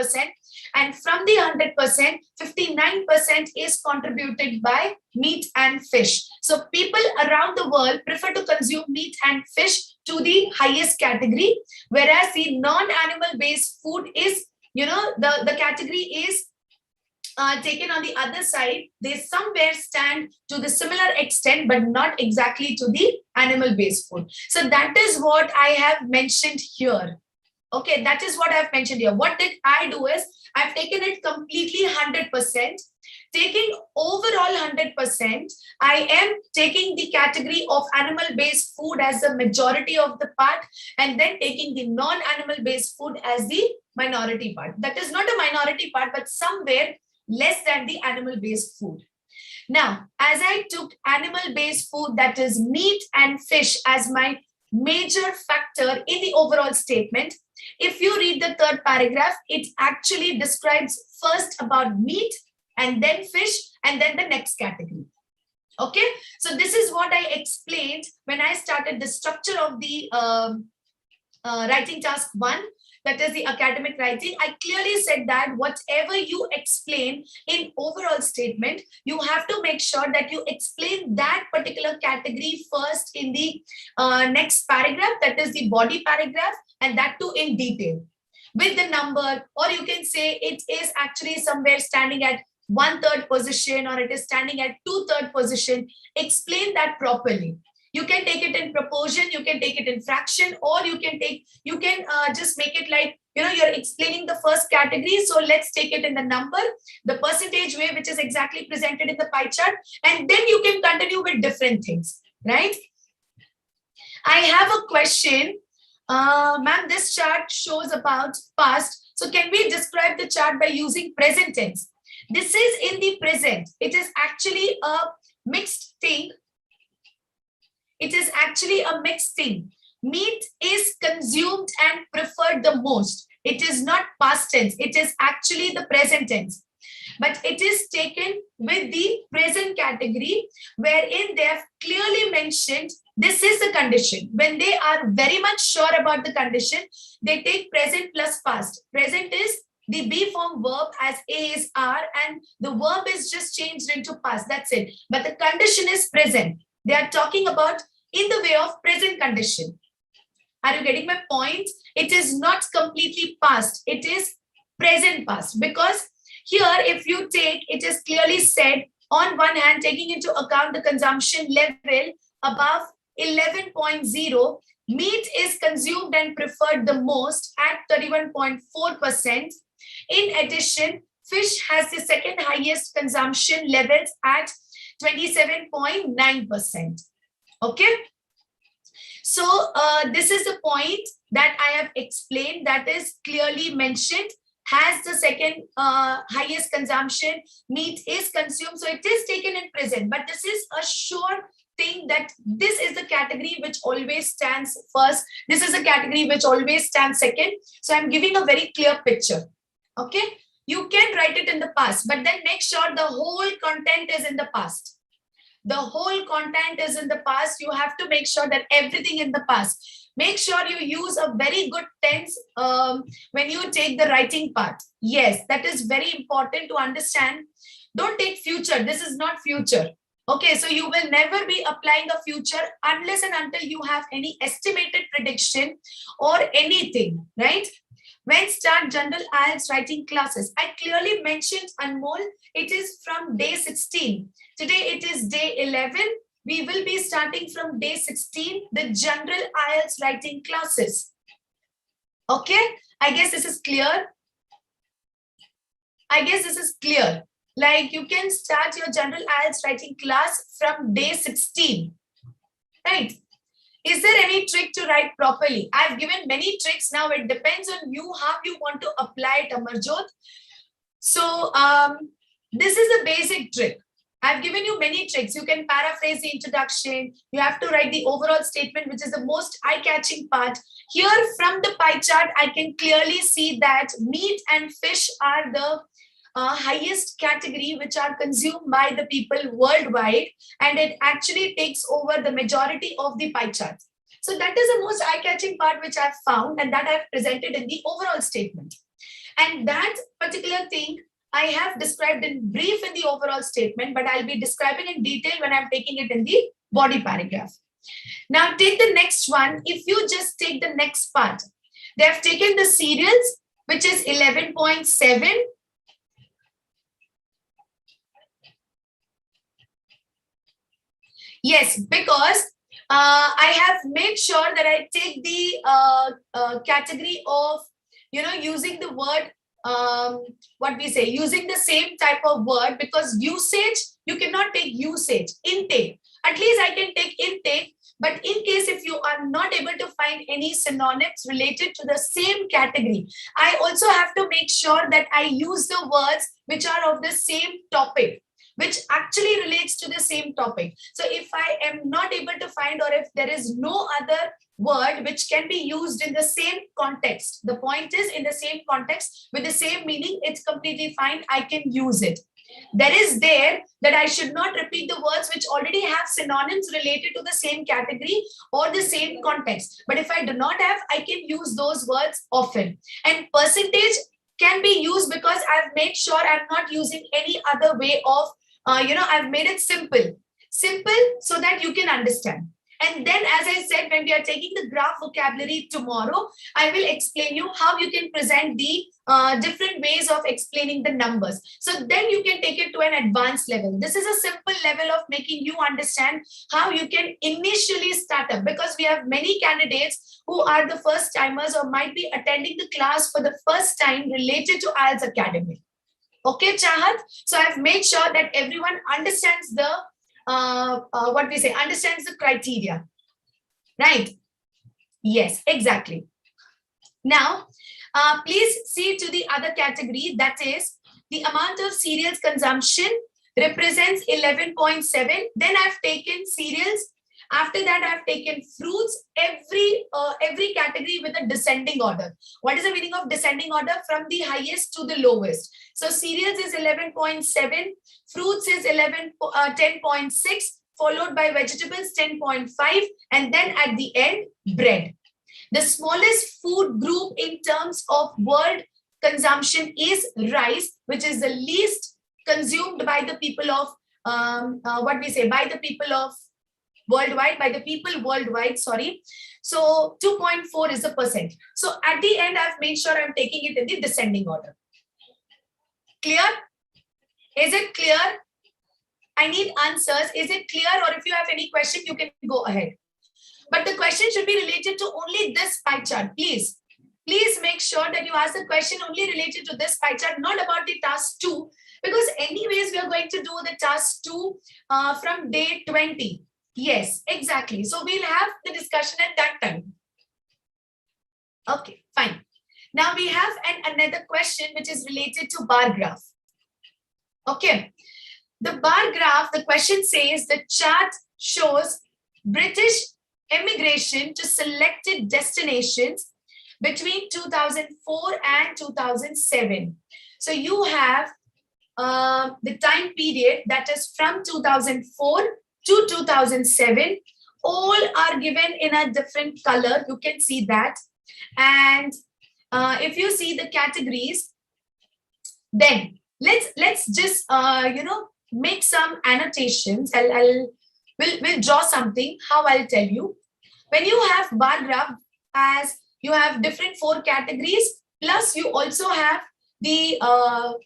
And from the 100%, 59% is contributed by meat and fish. So people around the world prefer to consume meat and fish to the highest category, whereas the non-animal based food is, the category is taken on the other side. They somewhere stand to the similar extent, but not exactly to the animal-based food. So that is what I have mentioned here. Okay, that is what I've mentioned here. What did I do is, I've taken it completely 100%. Taking overall 100%, I am taking the category of animal-based food as the majority of the part, and then taking the non-animal-based food as the minority part. That is not a minority part, but somewhere less than the animal-based food. Now, as I took animal-based food, that is meat and fish, as my major factor in the overall statement, if you read the third paragraph, it actually describes first about meat and then fish and then the next category. Okay, so this is what I explained when I started the structure of the writing task 1. That is the academic writing. I clearly said that whatever you explain in overall statement, you have to make sure that you explain that particular category first in the next paragraph, that is the body paragraph, and that too in detail with the number, or you can say it is actually somewhere standing at 1/3 position, or it is standing at 2/3 position. Explain that properly. You can take it in proportion, you can take it in fraction, or you can just make it like, you're explaining the first category. So let's take it in the number, the percentage way, which is exactly presented in the pie chart. And then you can continue with different things, right? I have a question. Ma'am, this chart shows about past. So can we describe the chart by using present tense? This is in the present. It is actually a mixed thing. It is actually a mixed thing. Meat is consumed and preferred the most. It is not past tense. It is actually the present tense. but it is taken with the present category, wherein they have clearly mentioned this is the condition. When they are very much sure about the condition, they take present plus past. Present is the be form verb as A is R, and the verb is just changed into past. That's it. But the condition is present. They are talking about in the way of present condition. Are you getting my point? It is not completely past. It is present past, because here if you take, it is clearly said, on one hand, taking into account the consumption level above 11.0, meat is consumed and preferred the most at 31.4%. In addition, fish has the second highest consumption levels at 27.9%. Okay. So this is the point that I have explained, that is clearly mentioned, has the second highest consumption, meat is consumed. So it is taken in present, but this is a sure thing that this is the category which always stands first. This is a category which always stands second. So I'm giving a very clear picture. Okay. You can write it in the past, but then make sure the whole content is in the past. The whole content is in the past. You have to make sure that everything in the past. Make sure you use a very good tense when you take the writing part. Yes, that is very important to understand. Don't take future. This is not future. Okay, so you will never be applying a future unless and until you have any estimated prediction or anything, right? When start general IELTS writing classes? I clearly mentioned, Anmol, it is from day 16. Today it is day 11. We will be starting from day 16, the general IELTS writing classes. Okay, I guess this is clear. I guess this is clear. Like you can start your general IELTS writing class from day 16, right? Is there any trick to write properly? I've given many tricks. Now it depends on you how you want to apply it, Amarjot. So this is a basic trick. I've given you many tricks. You can paraphrase the introduction. You have to write the overall statement, which is the most eye-catching part. Here from the pie chart, I can clearly see that meat and fish are the highest category which are consumed by the people worldwide, and it actually takes over the majority of the pie chart. So that is the most eye-catching part which I've found, and that I've presented in the overall statement. And that particular thing I have described in brief in the overall statement, but I'll be describing in detail when I'm taking it in the body paragraph. Now take the next one. If you just take the next part, they have taken the cereals, which is 11.7. Yes, because I have made sure that I take the category of, using the word, using the same type of word, because usage, you cannot take usage, intake. At least I can take intake, but in case if you are not able to find any synonyms related to the same category, I also have to make sure that I use the words which are of the same topic, which actually relates to the same topic. So if I am not able to find, or if there is no other word which can be used in the same context, the point is in the same context with the same meaning, it's completely fine. I can use it. There is there that I should not repeat the words which already have synonyms related to the same category or the same context. But if I do not have, I can use those words often. And percentage can be used because I've made sure I'm not using any other way of I've made it simple so that you can understand. And then, as I said, when we are taking the graph vocabulary tomorrow, I will explain you how you can present the different ways of explaining the numbers. So then you can take it to an advanced level. This is a simple level of making you understand how you can initially start up, because we have many candidates who are the first timers or might be attending the class for the first time related to IELTS Academy. Okay, Chahat. So I've made sure that everyone understands the understands the criteria, right? Yes, exactly. Now, please see to the other category, that is the amount of cereals consumption represents 11.7. Then I've taken cereals After that, I have taken fruits, every category with a descending order. What is the meaning of descending order? From the highest to the lowest. So cereals is 11.7, fruits is 10.6, followed by vegetables 10.5, and then at the end, bread. The smallest food group in terms of world consumption is rice, which is the least consumed by the people of worldwide, sorry. So 2.4 is the percent. So at the end, I've made sure I'm taking it in the descending order. Clear? Is it clear? I need answers. Is it clear? Or if you have any question, you can go ahead. But the question should be related to only this pie chart, please. Please make sure that you ask the question only related to this pie chart, not about the task 2, because anyways, we are going to do the task 2 from day 20. Yes, exactly. So we'll have the discussion at that time. Okay, fine. Now we have another question which is related to bar graph. Okay. The bar graph, the question says the chart shows British immigration to selected destinations between 2004 and 2007. So you have the time period that is from 2004 to 2007. All are given in a different color. You can see that. And if you see the categories, then let's just make some annotations. We'll draw something. How I'll tell you. When you have bar graph, as you have different 4 categories, plus you also have the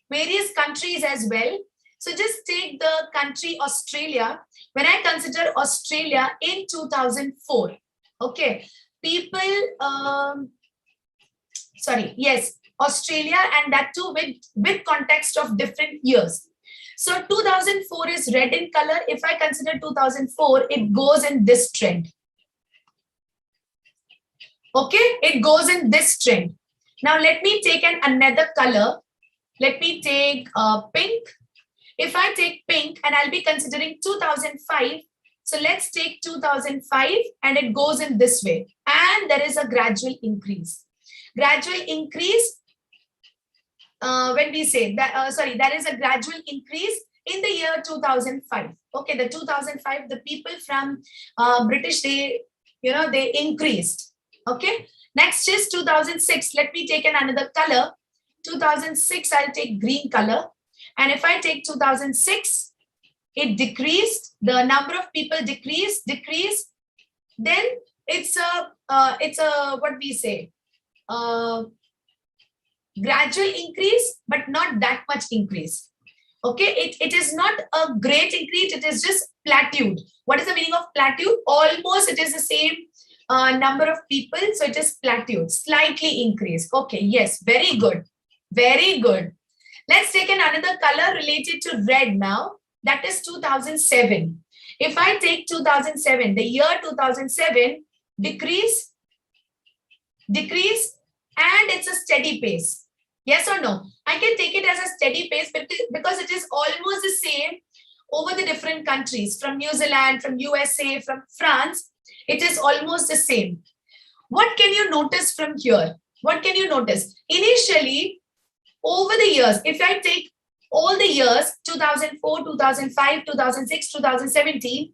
various countries as well. So just take the country Australia. When I consider Australia in 2004, okay, people, Australia, and that too with context of different years. So 2004 is red in color. If I consider 2004, it goes in this trend. Okay, it goes in this trend. Now let me take another color. Let me take pink. If I take pink and I'll be considering 2005, so let's take 2005 and it goes in this way. And there is a gradual increase. Gradual increase, when we say that, there is a gradual increase in the year 2005. Okay, the 2005, the people from British, they increased. Okay, next is 2006. Let me take another color. 2006, I'll take green color. And if I take 2006, it decreased. The number of people decreased. Then it's a what we say, gradual increase, but not that much increase. Okay, it is not a great increase. It is just plateaued. What is the meaning of plateaued? Almost it is the same number of people. So it is plateaued, slightly increased. Okay, yes, very good. Very good. Let's take another color related to red now. That is 2007. If I take 2007, the year 2007, decrease, and it's a steady pace. Yes or no? I can take it as a steady pace because it is almost the same over the different countries, from New Zealand, from USA, from France. It is almost the same. What can you notice from here? What can you notice? Initially, over the years, if I take all the years, 2004, 2005, 2006, 2017,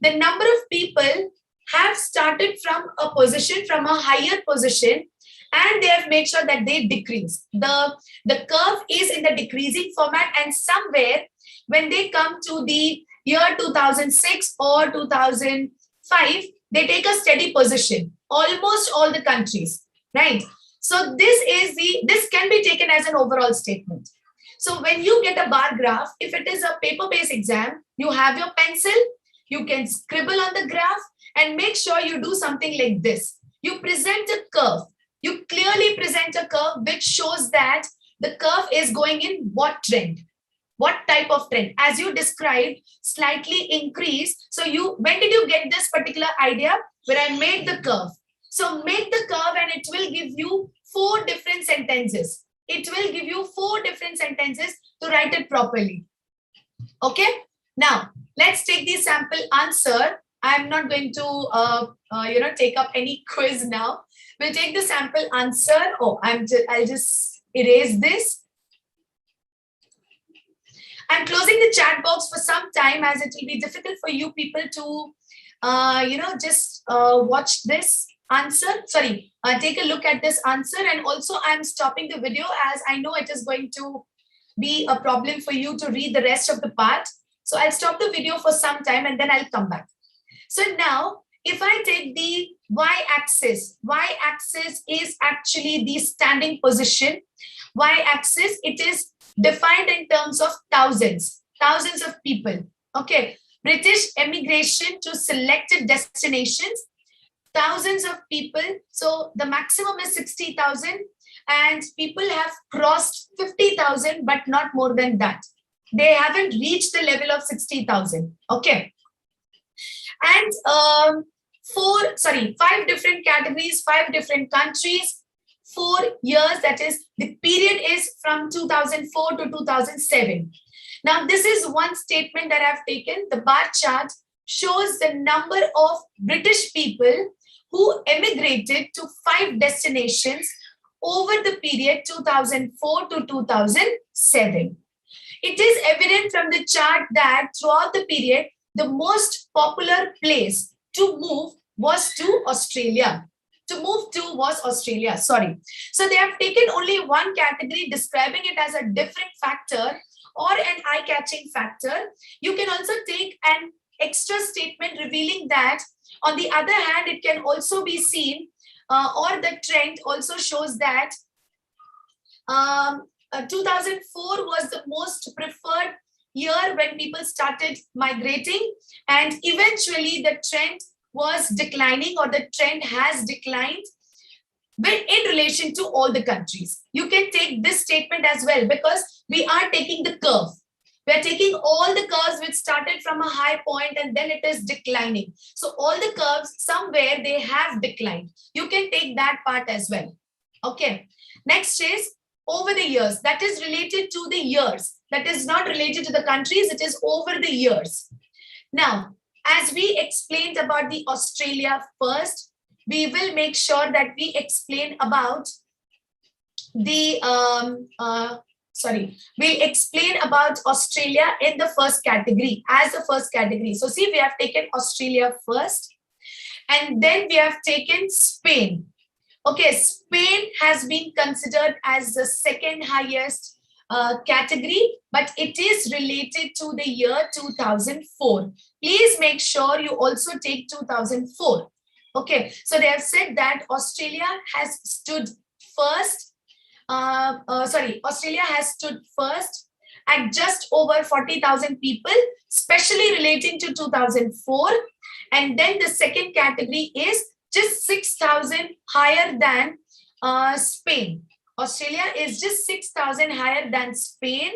the number of people have started from a position, from a higher position, and they have made sure that they decrease. The curve is in the decreasing format, and somewhere when they come to the year 2006 or 2005, they take a steady position, almost all the countries, right? So this can be taken as an overall statement. So when you get a bar graph, if it is a paper-based exam, you have your pencil, you can scribble on the graph and make sure you do something like this. You present a curve. You clearly present a curve which shows that the curve is going in what trend, what type of trend. As you described, slightly increase. So when did you get this particular idea? When I made the curve. So make the curve and it will give you 4 different sentences. It will give you 4 different sentences to write it properly. Okay. Now, let's take the sample answer. I'm not going to, take up any quiz now. We'll take the sample answer. Oh, I'll just erase this. I'm closing the chat box for some time as it will be difficult for you people to, just watch this answer. Sorry, take a look at this answer. And also I'm stopping the video as I know it is going to be a problem for you to read the rest of the part. So I'll stop the video for some time and then I'll come back. So now, if I take the y-axis is actually the standing position. Y-axis, it is defined in terms of thousands of people. Okay, British emigration to selected destinations, thousands of people. So the maximum is 60,000 and people have crossed 50,000, but not more than that. They haven't reached the level of 60,000. Okay. And 5 different categories, 5 different countries, 4 years, that is the period is from 2004 to 2007. Now this is one statement that I've taken. The bar chart shows the number of British people who emigrated to 5 destinations over the period 2004 to 2007. It is evident from the chart that throughout the period, the most popular place to move was to Australia. Sorry. So they have taken only one category, describing it as a different factor or an eye-catching factor. You can also take an extra statement revealing that, on the other hand, it can also be seen, or the trend also shows that 2004 was the most preferred year when people started migrating, and eventually the trend was declining, or the trend has declined in relation to all the countries. You can take this statement as well, because we are taking the curve. We are taking all the curves which started from a high point and then it is declining. So all the curves, somewhere they have declined. You can take that part as well. Okay. Next is over the years. That is related to the years. That is not related to the countries. It is over the years. Now, as we explained about the Australia first, we will make sure that we explain about the, we'll explain about Australia in the first category, as the first category. So see, we have taken Australia first, and then we have taken Spain. Okay, Spain has been considered as the second highest category, but it is related to the year 2004. Please make sure you also take 2004. Okay, so they have said that Australia has stood first. Australia has stood first at just over 40,000 people, especially relating to 2004. And then the second category is just 6,000 higher than Spain. Australia is just 6,000 higher than Spain.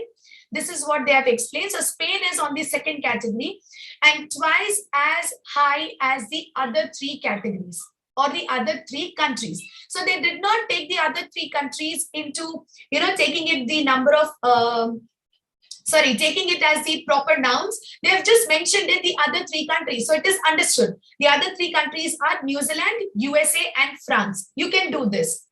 This is what they have explained. So Spain is on the second category and twice as high as the other 3 categories or the other 3 countries. So they did not take the other 3 countries into, taking it the number of, taking it as the proper nouns. They have just mentioned it the other 3 countries. So it is understood. The other 3 countries are New Zealand, USA, and France. You can do this.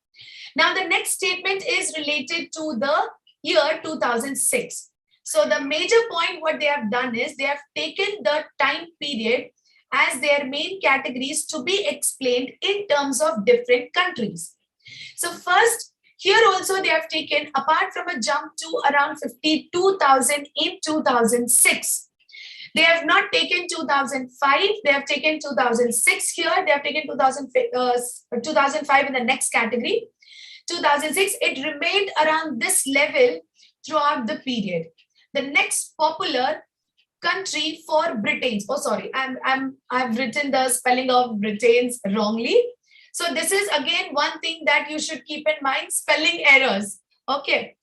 Now, the next statement is related to the year 2006. So the major point what they have done is they have taken the time period as their main categories to be explained in terms of different countries. So first, here also they have taken, apart from a jump to around 52,000 in 2006. They have not taken 2005, they have taken 2006 here, they have taken 2005 in the next category. 2006, it remained around this level throughout the period. The next popular country for Britons. Oh, sorry, I've written the spelling of Britons wrongly. So this is again one thing that you should keep in mind, spelling errors. Okay.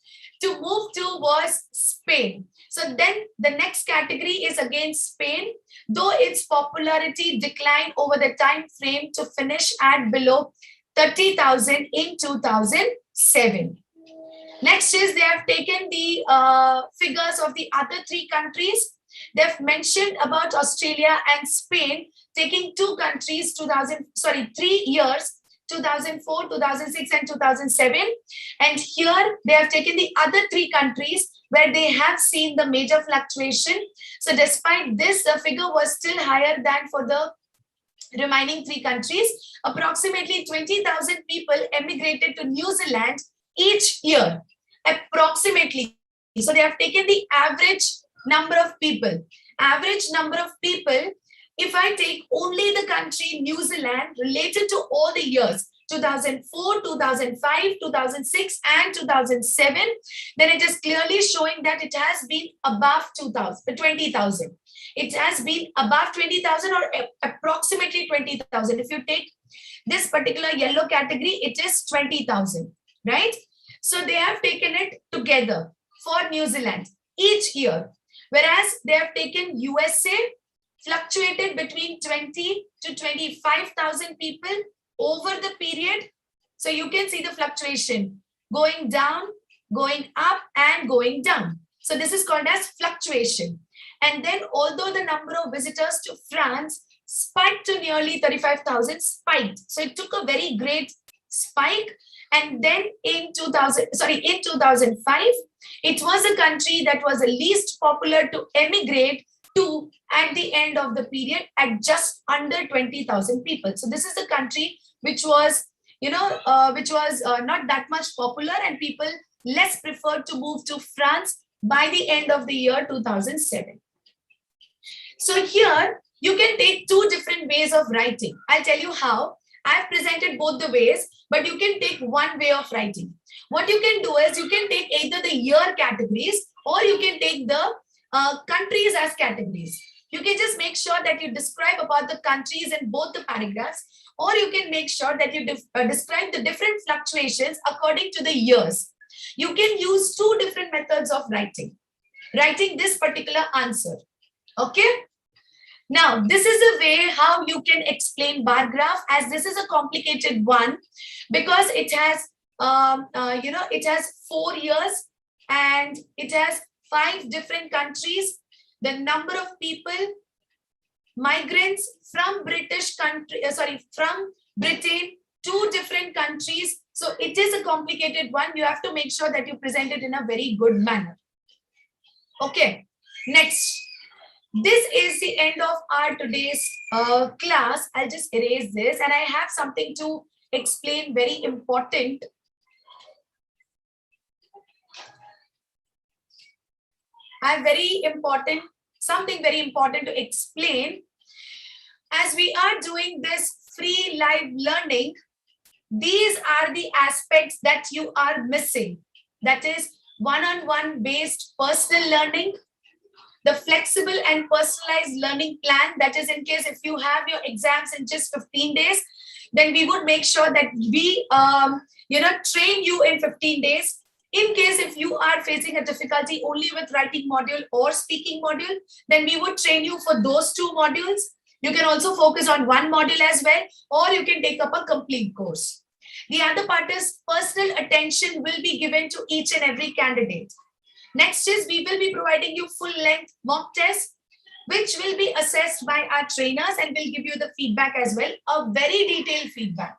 To move to was Spain. So then the next category is again Spain, though its popularity declined over the time frame to finish at below 30,000 in 2007. Next is they have taken the figures of the other 3 countries. They've mentioned about Australia and Spain taking 3 years, 2004, 2006, and 2007. And here they have taken the other 3 countries where they have seen the major fluctuation. So despite this, the figure was still higher than for the remaining 3 countries. Approximately 20,000 people emigrated to New Zealand each year. Approximately. So they have taken the average number of people. Average number of people, if I take only the country New Zealand related to all the years, 2004, 2005, 2006, and 2007, then it is clearly showing that it has been above 20,000. It has been above 20,000 or approximately 20,000. If you take this particular yellow category, it is 20,000, right? So they have taken it together for New Zealand each year, whereas they have taken USA, fluctuated between 20 to 25,000 people over the period. So you can see the fluctuation going down, going up, and going down. So this is called as fluctuation. And then although the number of visitors to France spiked to nearly 35,000, spiked. So it took a very great spike. And then in 2005, it was a country that was the least popular to emigrate to at the end of the period at just under 20,000 people. So this is a country which was, not that much popular, and people less preferred to move to France by the end of the year 2007. So here you can take 2 different ways of writing. I'll tell you how. I've presented both the ways, but you can take one way of writing. What you can do is you can take either the year categories or you can take the countries as categories. You can just make sure that you describe about the countries in both the paragraphs, or you can make sure that you describe the different fluctuations according to the years. You can use 2 different methods of writing this particular answer. Okay. Now, this is a way how you can explain bar graph, as this is a complicated one because it has, it has 4 years and it has 5 different countries. The number of people, migrants from from Britain to different countries. So it is a complicated one. You have to make sure that you present it in a very good manner. Okay, next. This is the end of our today's class. I'll just erase this, and I have something to explain very important. I have something very important to explain. As we are doing this free live learning, these are the aspects that you are missing. That is one-on-one based personal learning, the flexible and personalized learning plan. That is in case if you have your exams in just 15 days, then we would make sure that we train you in 15 days. In case if you are facing a difficulty only with writing module or speaking module, then we would train you for those 2 modules. You can also focus on one module as well, or you can take up a complete course. The other part is personal attention will be given to each and every candidate. Next is we will be providing you full-length mock tests, which will be assessed by our trainers and will give you the feedback as well, a very detailed feedback.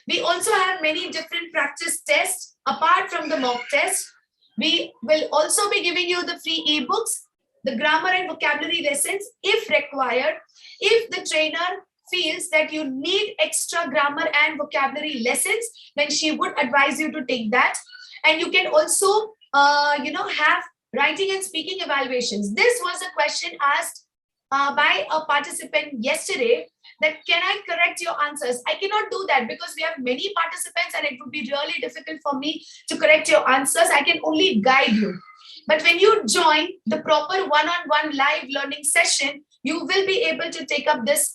We also have many different practice tests apart from the mock test. We will also be giving you the free ebooks, the grammar and vocabulary lessons if required. If the trainer feels that you need extra grammar and vocabulary lessons, then she would advise you to take that. And you can also have writing and speaking evaluations. This was a question asked by a participant yesterday, that can I correct your answers? I cannot do that because we have many participants and it would be really difficult for me to correct your answers. I can only guide you. But when you join the proper one-on-one live learning session, you will be able to take up this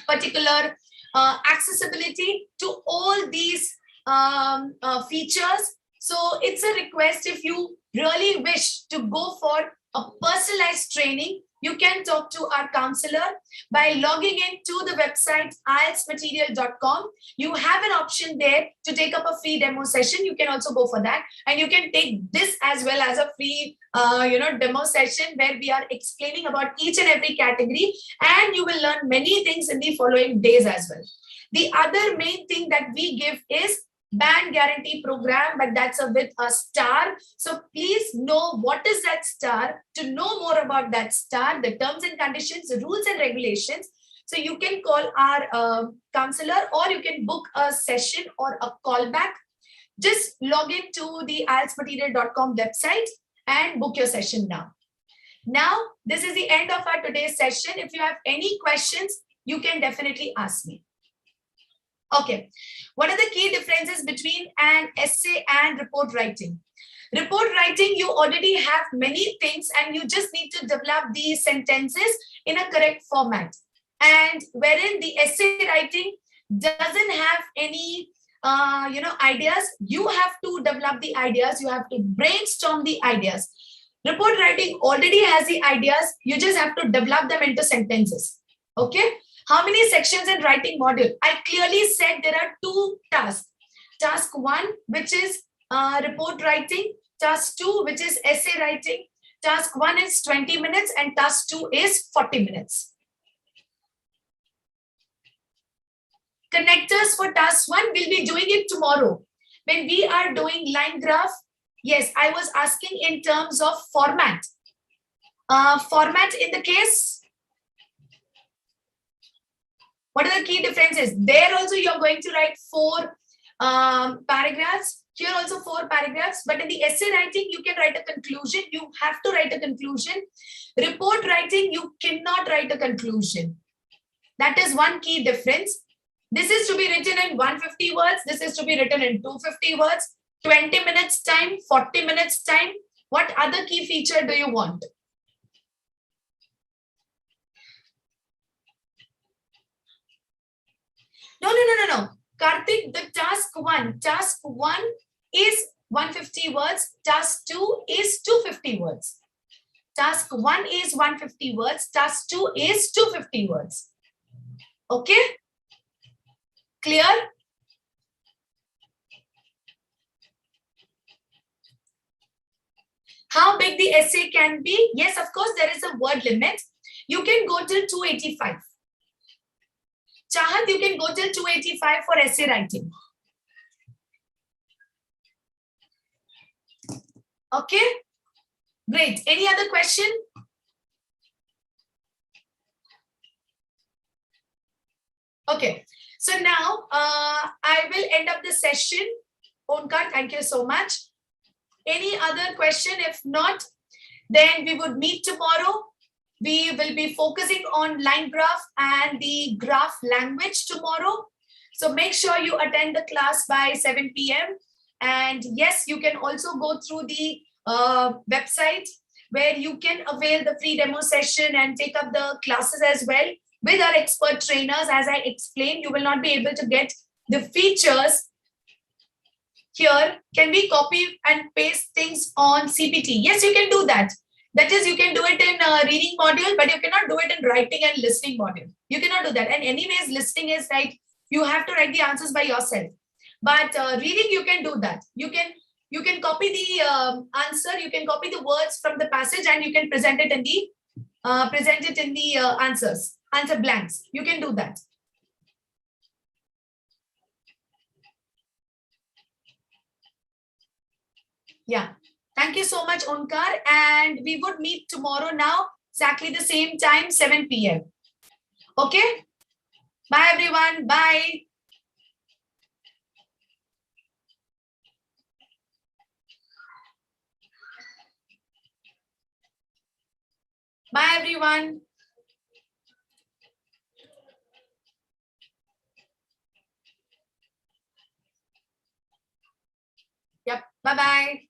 particular accessibility to all these features. So it's a request, if you really wish to go for a personalized training, You can talk to our counselor by logging in to the website IELTSMaterial.com. You have an option there to take up a free demo session. You can also go for that, and you can take this as well as a free demo session where we are explaining about each and every category, and you will learn many things in the following days as well. The other main thing that we give is band guarantee program, but that's with a star. So please know what is that star. To know more about that star, the terms and conditions, the rules and regulations. So you can call our counselor, or you can book a session or a call back. Just log in to the IELTSMaterial.com website and book your session now. Now, this is the end of our today's session. If you have any questions, you can definitely ask me. Okay, what are the key differences between an essay and report writing? Report writing, you already have many things and you just need to develop these sentences in a correct format. And wherein the essay writing doesn't have any ideas, you have to develop the ideas, you have to brainstorm the ideas. Report writing already has the ideas, you just have to develop them into sentences. Okay. How many sections in writing module? I clearly said there are 2 tasks. Task 1, which is report writing. Task 2, which is essay writing. Task 1 is 20 minutes and task 2 is 40 minutes. Connectors for task 1, we'll be doing it tomorrow. When we are doing line graph, yes, I was asking in terms of format. Format in the case, what are the key differences? There also you're going to write 4 paragraphs. Here also 4 paragraphs. But in the essay writing, you can write a conclusion. You have to write a conclusion. Report writing, you cannot write a conclusion. That is one key difference. This is to be written in 150 words. This is to be written in 250 words. 20 minutes time, 40 minutes time. What other key feature do you want? No. Karthik, the task 1 is 150 words. Task 2 is 250 words. Task 1 is 150 words. Task 2 is 250 words. Okay? Clear? How big the essay can be? Yes, of course, there is a word limit. You can go till 285. Chahat, you can go till 285 for essay writing. Okay, great. Any other question? Okay, so now I will end up the session. Onkar, thank you so much. Any other question? If not, then we would meet tomorrow. We will be focusing on line graph and the graph language tomorrow. So make sure you attend the class by 7 p.m. And yes, you can also go through the website where you can avail the free demo session and take up the classes as well with our expert trainers. As I explained, you will not be able to get the features here. Can we copy and paste things on CPT? Yes, you can do that. That is, you can do it in reading module, but you cannot do it in writing and listening module. You cannot do that. And anyways, listening is like, you have to write the answers by yourself. But reading, you can do that. You can copy the answer, you can copy the words from the passage and you can present it in the answer blanks. You can do that. Yeah. Thank you so much, Onkar. And we would meet tomorrow now, exactly the same time, 7 p.m. Okay? Bye, everyone. Bye. Bye, everyone. Yep. Bye-bye.